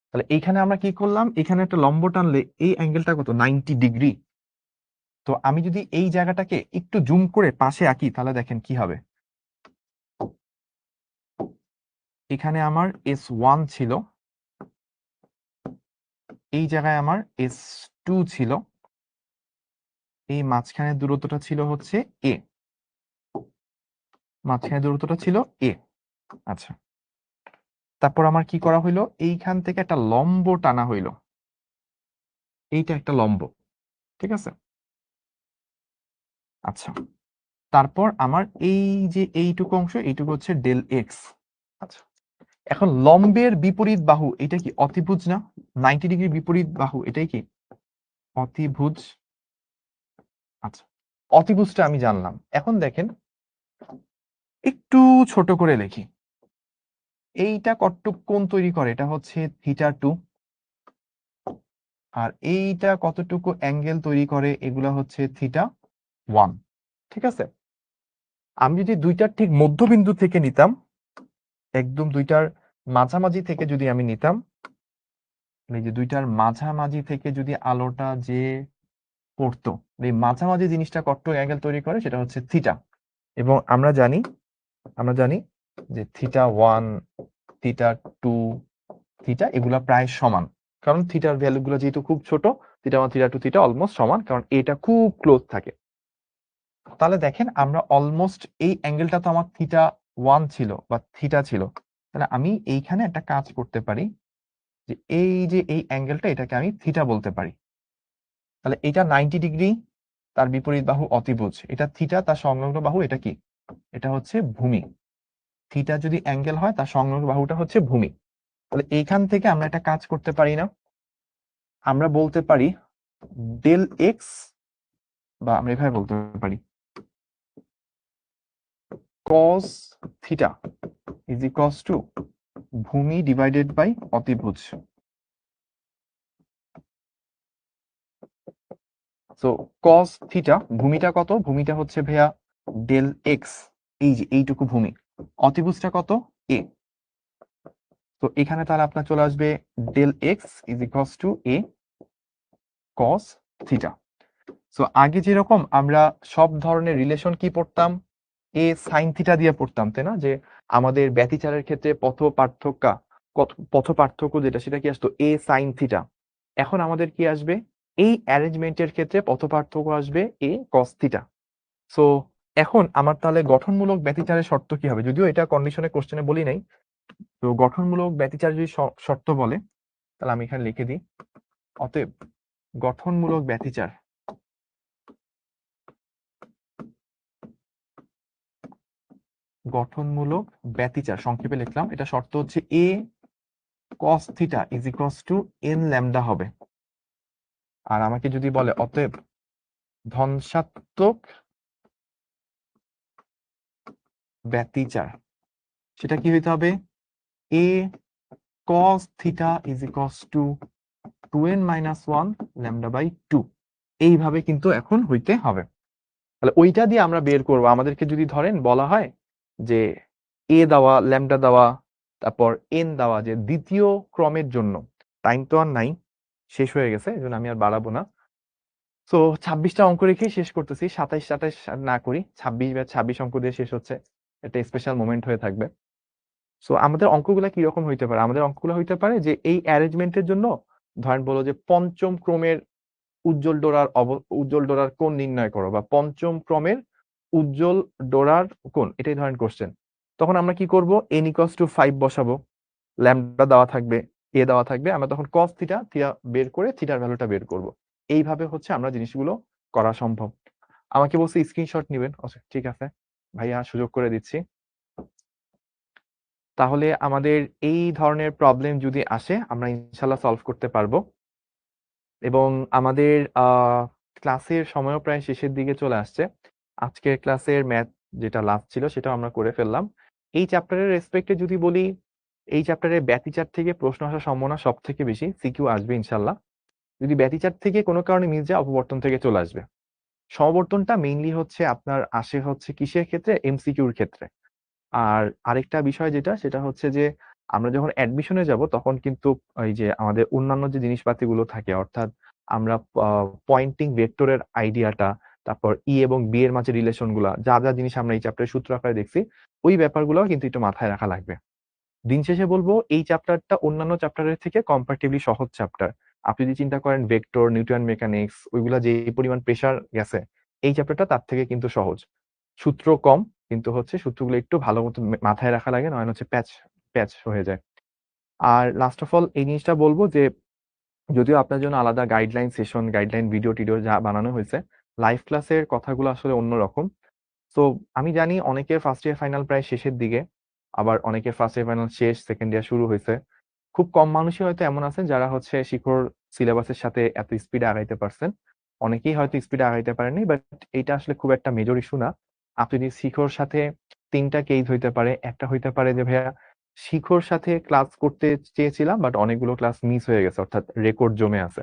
তাহলে এইখানে আমরা কি করলাম, এখানে একটা লম্ব টানলে এই অ্যাঙ্গেলটা কত 90 ডিগ্রি। তো আমি যদি এই জায়গাটাকে একটু জুম করে পাশে আঁকি তাহলে দেখেন কি হবে। এখানে আমার S1 ছিল, এই জায়গায় আমার S2 ছিল, এই মাঝখানের দূরত্বটা ছিল হচ্ছে a, মাঝখানের দূরত্বটা ছিল a। আচ্ছা, তারপর আমার কি করা হইলো, এইখান থেকে একটা লম্ব টানা হইলো, এইটা একটা লম্ব, ঠিক আছে। আচ্ছা, তারপর আমার এই যে এইটুকু অংশ, এইটুকু হচ্ছে ডেল এক্স। আচ্ছা, এখন লম্বের বিপরীত বাহু এটা কি অতিভুজ না, 90 ডিগ্রি বিপরীত বাহু এটাই কি অতিভুজ। আচ্ছা, অতিভুজটা আমি জানলাম। এখন দেখেন একটু ছোট করে লিখি, এইটা কতটুক কোণ তৈরি করে, এটা হচ্ছে θ2, আর এইটা কতটুকু অ্যাঙ্গেল তৈরি করে, এগুলা হচ্ছে θ1। ঠিক আছে, আমি যদি দুইটার ঠিক মধ্যবিন্দু থেকে নিতাম, একদম দুইটার মাঝামাঝি থেকে যদি আমি নিতাম, এই যে দুইটার মাঝামাঝি থেকে যদি আলোটা যে পড়তো, এই মাঝামাঝি জিনিসটা কত অ্যাঙ্গেল তৈরি করে সেটা হচ্ছে থিটা। এবং আমরা জানি যে θ1, θ2, থিটা এগুলা প্রায় সমান, কারণ থিটার ভ্যালু গুলো যেহেতু খুব ছোট, θ1 θ2 থিটা অলমোস্ট সমান, কারণ এটা খুব ক্লোজ থাকে। তাহলে দেখেন আমরা অলমোস্ট এই অ্যাঙ্গেলটা তো আমার θ1 ছিল বা থিটা ছিল, তাহলে আমি এইখানে একটা কাজ করতে পারি যে এই যে এই অ্যাঙ্গেলটা এটাকে আমি থিটা বলতে পারি। তাহলে এটা 90 ডিগ্রি, তার বিপরীত বাহু অতিভুজ, এটা থিটা, তার সংলগ্ন বাহু এটা কি, এটা হচ্ছে ভূমি। থিটা যদি অ্যাঙ্গেল হয় তার সংলগ্ন বাহুটা হচ্ছে ভূমি। তাহলে এইখান থেকে আমরা একটা কাজ করতে পারি না, আমরা বলতে পারি ডেল এক্স, বা আমরা এভাবে বলতে পারি cos theta is equals two ভূমি ডিভাইডেড বাই অতিভুজ। সো cos থিটা, ভূমিটা কত, ভূমিটা হচ্ছে ভাইয়া ডেল এক্স, এই যে এইটুকু ভূমি, অতিভুজটা কত a। তো এখানে তাহলে আপনার চলে আসবে del x is equals to a cos theta. So আগে যেরকম আমরা সব ধরনের রিলেশন কি পড়তাম, এ সাইন থিটা দিয়ে পড়তাম, তাই না? যে আমাদের ব্যতিচারের ক্ষেত্রে পথ পার্থক্য যেটা সেটা কি আসতো এ সাইন থিটা। এখন আমাদের কি আসবে, এই অ্যারেঞ্জমেন্টের ক্ষেত্রে পথ পার্থক্য আসবে এ কস থিটা। সো এখন আমার তাহলে গঠনমূলক ব্যতিচারের শর্ত কি হবে, যদিও এটা কন্ডিশনে কোশ্চেনে বলি নাই। তো গঠনমূলক ব্যতিচার যদি শর্ত বলে, তাহলে আমি এখানে লিখে দিই, অতএব গঠনমূলক ব্যতিচার সংক্ষেপে লিখলাম, এটা শর্ত হচ্ছে এ cos theta is equals to n lambda হবে। আর আমাকে যদি বলে অতএব ধনসাত্মক ব্যতিচার, সেটা কি হইতে হবে, a cos theta is equals to 2n minus 1 lambda by 2। এইভাবে কিন্তু এখন হইতে হবে। তাহলে ওইটা দিয়ে আমরা বের করব। আমাদেরকে যদি ধরেন বলা হয় যে এ দেওয়া, ল্যামডা দেওয়া, তারপর এন দেওয়া, যে দ্বিতীয় ক্রমের জন্য, টাইম তো আর নাই, শেষ হয়ে গেছে, এই জন্য আমি আর বাড়াবো না। তো 26টা অঙ্ক রেখে শেষ করতেছি, 27 না করি, 26 অঙ্ক দিয়ে শেষ হচ্ছে, একটা স্পেশাল মোমেন্ট হয়ে থাকবে। সো আমাদের অঙ্কগুলা কিরকম হইতে পারে, আমাদের অঙ্কগুলো হইতে পারে যে এই অ্যারেঞ্জমেন্টের জন্য ধরেন বলো যে পঞ্চম ক্রমের উজ্জ্বল ডোরার কোণ নির্ণয় করো, বা পঞ্চম ক্রমের উজ্জ্বল ডোরার কোণ, এটাই ধরেন কোশ্চেন। তখন আমরা কি করব, n ইকুয়ালস টু 5 বসাবো, ল্যামডা দেওয়া থাকবে, এ দেওয়া থাকবে, আমরা তখন cos থিটা বের করে থিটার ভ্যালুটা বের করব। এইভাবে হচ্ছে আমরা জিনিসগুলো করা সম্ভব। আমাকে বলছে স্ক্রিনশট নিবেন, আচ্ছা ঠিক আছে ভাইয়া, সুযোগ করে দিচ্ছি। তাহলে আমাদের এই ধরনের প্রবলেম যদি আসে আমরা ইনশাল্লাহ সলভ করতে পারবো। এবং আমাদের ক্লাসের সময়ও প্রায় শেষের দিকে চলে আসছে। আজকের ক্লাসের ম্যাথ যেটা লাস্ট ছিল সেটাও আমরা করে ফেললাম। এই চ্যাপ্টারের রেসপেক্টে যদি বলি, এই চ্যাপ্টারের ব্যতিচার থেকে প্রশ্ন আসার সম্ভাবনা সব থেকে বেশি, সিকিউ আসবে ইনশাল্লাহ। যদি ব্যতিচার থেকে কোনো কারণে মিস যায়, অপবর্তন থেকে চলে আসবে। সমবর্তনটা মেইনলি হচ্ছে আপনার আসে হচ্ছে কিসের ক্ষেত্রে, এমসিকিউর ক্ষেত্রে। আর আরেকটা বিষয় যেটা, সেটা হচ্ছে যে আমরা যখন অ্যাডমিশনে যাব তখন কিন্তু এই যে আমাদের অন্যান্য যে জিনিসপাতিগুলো থাকে, অর্থাৎ আমরা পয়েন্টিং ভেক্টরের আইডিয়াটা, তারপর ই এবং বি এর মাঝে রিলেশন গুলা, যা যা জিনিস আমরা এই চ্যাপ্টারে সূত্র আকারে দেখছি, ওই ব্যাপারগুলো কিন্তু একটু মাথায় রাখা লাগবে। দিন শেষে বলবো এই চ্যাপ্টারটা অন্যান্য চ্যাপ্টারের থেকে কম্পারেটিভলি সহজ চ্যাপ্টার। আপনি যদি চিন্তা করেন ভেক্টর, নিউটন মেকানিক্স, ওইগুলা যে পরিমাণ প্রেসার গেছে, এই চ্যাপ্টারটা তার থেকে কিন্তু সহজ। সূত্র কম, কিন্তু হচ্ছে সূত্রগুলো একটু ভালো মতো মাথায় রাখা লাগে, নয় হচ্ছে প্যাচ প্যাচ হয়ে যায়। আর লাস্ট অফ অল এই জিনিসটা বলবো যে যদিও আপনার জন্য আলাদা গাইডলাইন সেশন, গাইডলাইন ভিডিও টিডিও যা বানানো হয়েছে, লাইভ ক্লাসের কথাগুলো আসলে অন্যরকম। তো আমি জানি অনেকের ফার্স্ট ইয়ার ফাইনাল প্রায় শেষের দিকে, আবার অনেকের ফার্স্ট ইয়ার ফাইনাল শেষ, সেকেন্ড ইয়ার শুরু হয়েছে। খুব কম মানুষই হয়তো এমন আছেন যারা হচ্ছে শিখর সিলেবাসের সাথে এত স্পিডে আগাইতে পারছেন। অনেকেই হয়তো স্পিডে আগাইতে পারেননি, বাট এইটা আসলে খুব একটা মেজর ইস্যু না। আপনি যদি শিখর সাথে 3টা কেস হইতে পারে, একটা হইতে পারে যে ভাইয়া শিখর সাথে ক্লাস করতে চেয়েছিলাম বাট অনেকগুলো ক্লাস মিস হয়ে গেছে, অর্থাৎ রেকর্ড জমে আছে,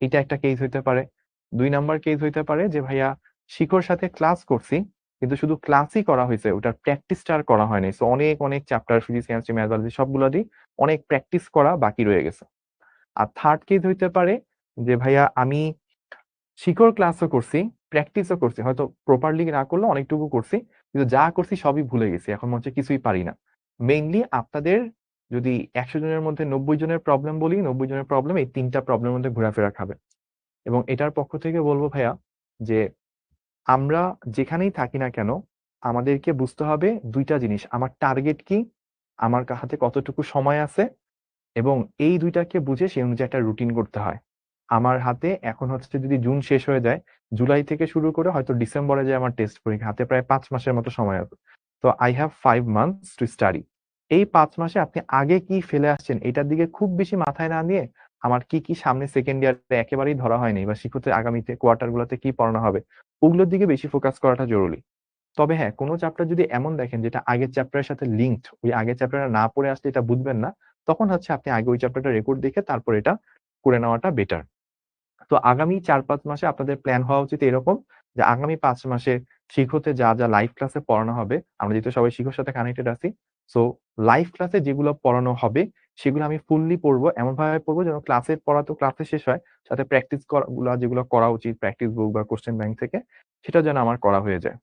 এটা একটা কেস হইতে পারে। 2 নাম্বার কেস হইতে পারে যে ভাইয়া শিখর সাথে ক্লাস করছি, কিন্তু শুধু ক্লাসই করা হয়েছে, ওটার প্র্যাকটিসটা আর করা হয়নি। সো অনেক অনেক chapter, physics, chemistry, math, biology সবগুলো দিয়ে অনেক প্র্যাকটিস করা বাকি রয়ে গেছে। আর থার্ড কেস হইতে পারে যে ভাইয়া আমি শিখর ক্লাসও করছি, প্র্যাকটিসও করছি, হয়তো প্রপারলি না করলে অনেকটুকু করছি, কিন্তু যা করছি সবই ভুলে গেছি, এখন মনে হচ্ছে কিছুই পারি না। মেইনলি আপনাদের যদি 100 জনের মধ্যে 90 জনের প্রবলেম বলি, 90 জনের প্রবলেম এই 3টা প্রবলেমের মধ্যে ঘোরাফেরা খাবে। এবং এটার পক্ষ থেকে বলবো ভাইয়া যে আমরা যেখানেই থাকি না কেন, আমাদেরকে বুঝতে হবে 2টা জিনিস, আমার টার্গেট কি, আমার হাতে কতটুকু সময় আছে, এবং এই 2টাকে বুঝে সেই অনুযায়ী একটা রুটিন করতে হয়। আমার হাতে এখন হচ্ছে যদি জুন শেষ হয়ে যায়, জুলাই থেকে শুরু করে হয়তো ডিসেম্বরে যায় আমার টেস্ট পরীক্ষা, হাতে প্রায় 5 মাসের মতো সময় আছে। তো I have 5 months to study. এই 5 মাসে আপনি আগে কি ফেলে আসছেন এটার দিকে খুব বেশি মাথায় না নিয়ে, আমার কি কি সামনে সেকেন্ড ইয়ারে একেবারেই ধরা হয়নি বা শিক্ষতে আগামীতে কোয়ার্টার গুলোতে কি পড়ানো হবে, ওগুলোর দিকে বেশি ফোকাস করাটা জরুরি। তবে হ্যাঁ, কোনো চ্যাপ্টার যদি এমন দেখেন যেটা আগের চ্যাপ্টারের সাথে লিঙ্কড, ওই আগের চ্যাপ্টারটা না পড়ে আসলে এটা বুঝবেন না, তখন হচ্ছে আপনি আগে ওই চ্যাপ্টারটা রেকর্ড দেখে তারপর এটা করে নেওয়াটা বেটার। তো আগামী 4-5 মাসে আপনাদের প্ল্যান হওয়া উচিত এরকম যে আগামী 5 মাসে শিক্ষতে যা যা লাইভ ক্লাসে পড়ানো হবে, আমরা যেহেতু সবাই শিক্ষার সাথে কানেক্টেড আছি, সো লাইভ ক্লাসে যেগুলো পড়ানো হবে সেগুলো আমি ফুললি পড়বো, এমন ভাবে পড়বো যেন ক্লাসের পড়া তো ক্লাসে শেষ হয়, সাথে প্র্যাকটিস গুলা যেগুলো করা উচিত, প্র্যাকটিস বুক বা কোশ্চেন ব্যাংক থেকে, সেটা যেন আমার করা হয়ে যায়।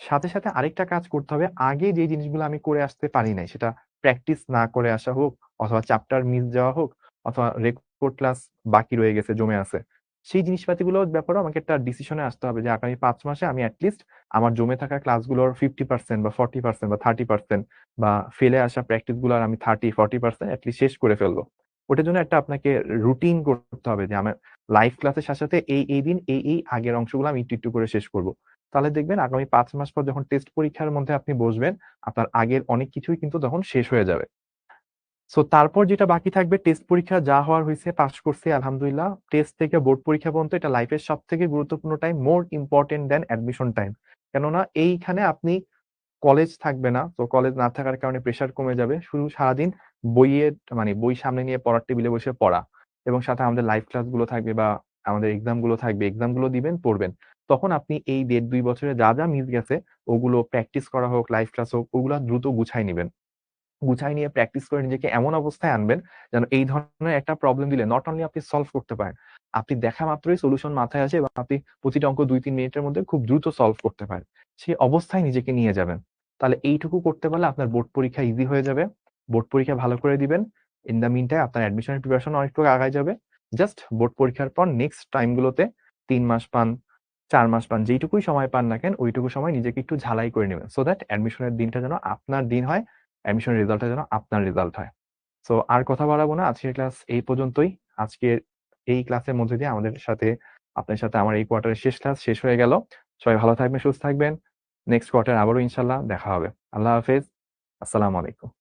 সাথে আরেকটা কাজ করতে হবে। আগে যে জিনিসগুলো আমি করে আসতে পারি নাই, সেটা প্র্যাকটিস না করে আসা হোক, অথবা চ্যাপ্টার মিস যাওয়া হোক, অথবা রেকর্ড ক্লাস বাকি রয়ে গেছে, জমে আছে। সেই জিনিসপাতিগুলোর ব্যাপারেও আমাকে একটা ডিসিশনে আসতে হবে যে আগামী ৫ মাসে আমি এটলিস্ট আমার জমে থাকা ক্লাসগুলোর 50% বা 40% বা 30% বা ফেলে আসা প্র্যাকটিসগুলোর আমি 30-40% এটলিস্ট শেষ করে ফেলবো। ওটার জন্য একটা আপনাকে রুটিন করতে হবে যে আমার লাইভ ক্লাসের সাথে এই দিন এই আগের অংশগুলো আমি একটু করে শেষ করব। তাহলে দেখবেন আগামী ৫ মাস পর যখন টেস্ট পরীক্ষার মধ্যে আপনি বসবেন, আপনার আগের অনেক কিছুই কিন্তু তখন শেষ হয়ে যাবে। সো তারপর যেটা বাকি থাকবে, টেস্ট পরীক্ষা যা হওয়ার হইছে, পাস করছি আলহামদুলিল্লাহ। টেস্ট থেকে বোর্ড পরীক্ষা পর্যন্ত এটা লাইফের সবথেকে গুরুত্বপূর্ণ টাইম, মোর ইম্পোর্টেন্ট দ্যান অ্যাডমিশন টাইম। কেননা এইখানে আপনি কলেজ থাকবে না। তো কলেজ না থাকার কারণে প্রেশার কমে যাবে। শুধু সারাদিন মানে বই সামনে নিয়ে পড়ার টেবিলে বসে পড়া, এবং সাথে আমাদের লাইভ ক্লাসগুলো থাকবে বা আমাদের এক্সামগুলো থাকবে। এক্সামগুলো দিবেন, পড়বেন। তখন আপনি এই ১.৫-২ বছরে যা মিস গেছে, ওগুলো প্র্যাকটিস করা হোক, লাইভ ক্লাস হোক, ওগুলা দ্রুত গুছায় নিবেন। গুছায় নিয়ে প্র্যাকটিস করে নিজেকে এমন অবস্থায় আনবেন যেন এই ধরনের একটা প্রবলেম দিলে নট অনলি আপনি সলভ করতে পারেন, আপনি দেখা মাত্রই সলিউশন মাথায় আসে এবং আপনি প্রতিটা অঙ্ক ২-৩ মিনিটের মধ্যে খুব দ্রুত সলভ করতে পারেন। সেই অবস্থায় নিজেকে নিয়ে যাবেন। তাহলে এইটুকু করতে পারলে আপনার বোর্ড পরীক্ষা ইজি হয়ে যাবে। বোর্ড পরীক্ষা ভালো করে দিবেন। ইন দ্য মিন টাইম আপনার অ্যাডমিশনের প্রিপারেশন অনেকটুকু আগায় যাবে। জাস্ট বোর্ড পরীক্ষার পর নেক্সট টাইম গুলোতে ৩ মাস পান, ৪ মাস পান, যেইটুকুই সময় পান না কেন, ওইটুকু সময় নিজেকে একটু ঝালাই করে নিবেন। সো দ্যাট অ্যাডমিশনের দিনটা যেন আপনার দিন হয়, অ্যাডমিশন রেজাল্টটা যেন আপনার রেজাল্ট হয়। সো আর কথা বাড়াবো না। আজকের ক্লাস এই পর্যন্তই। আজকের এই ক্লাসের মধ্যে দিয়ে আপনার সাথে আমার এই কোয়ার্টারের শেষ ক্লাস শেষ হয়ে গেল। সবাই ভালো থাকবেন, সুস্থ থাকবেন। নেক্সট কোয়ার্টারে আবারও ইনশাআল্লাহ দেখা হবে। আল্লাহ হাফেজ। আসসালামু আলাইকুম।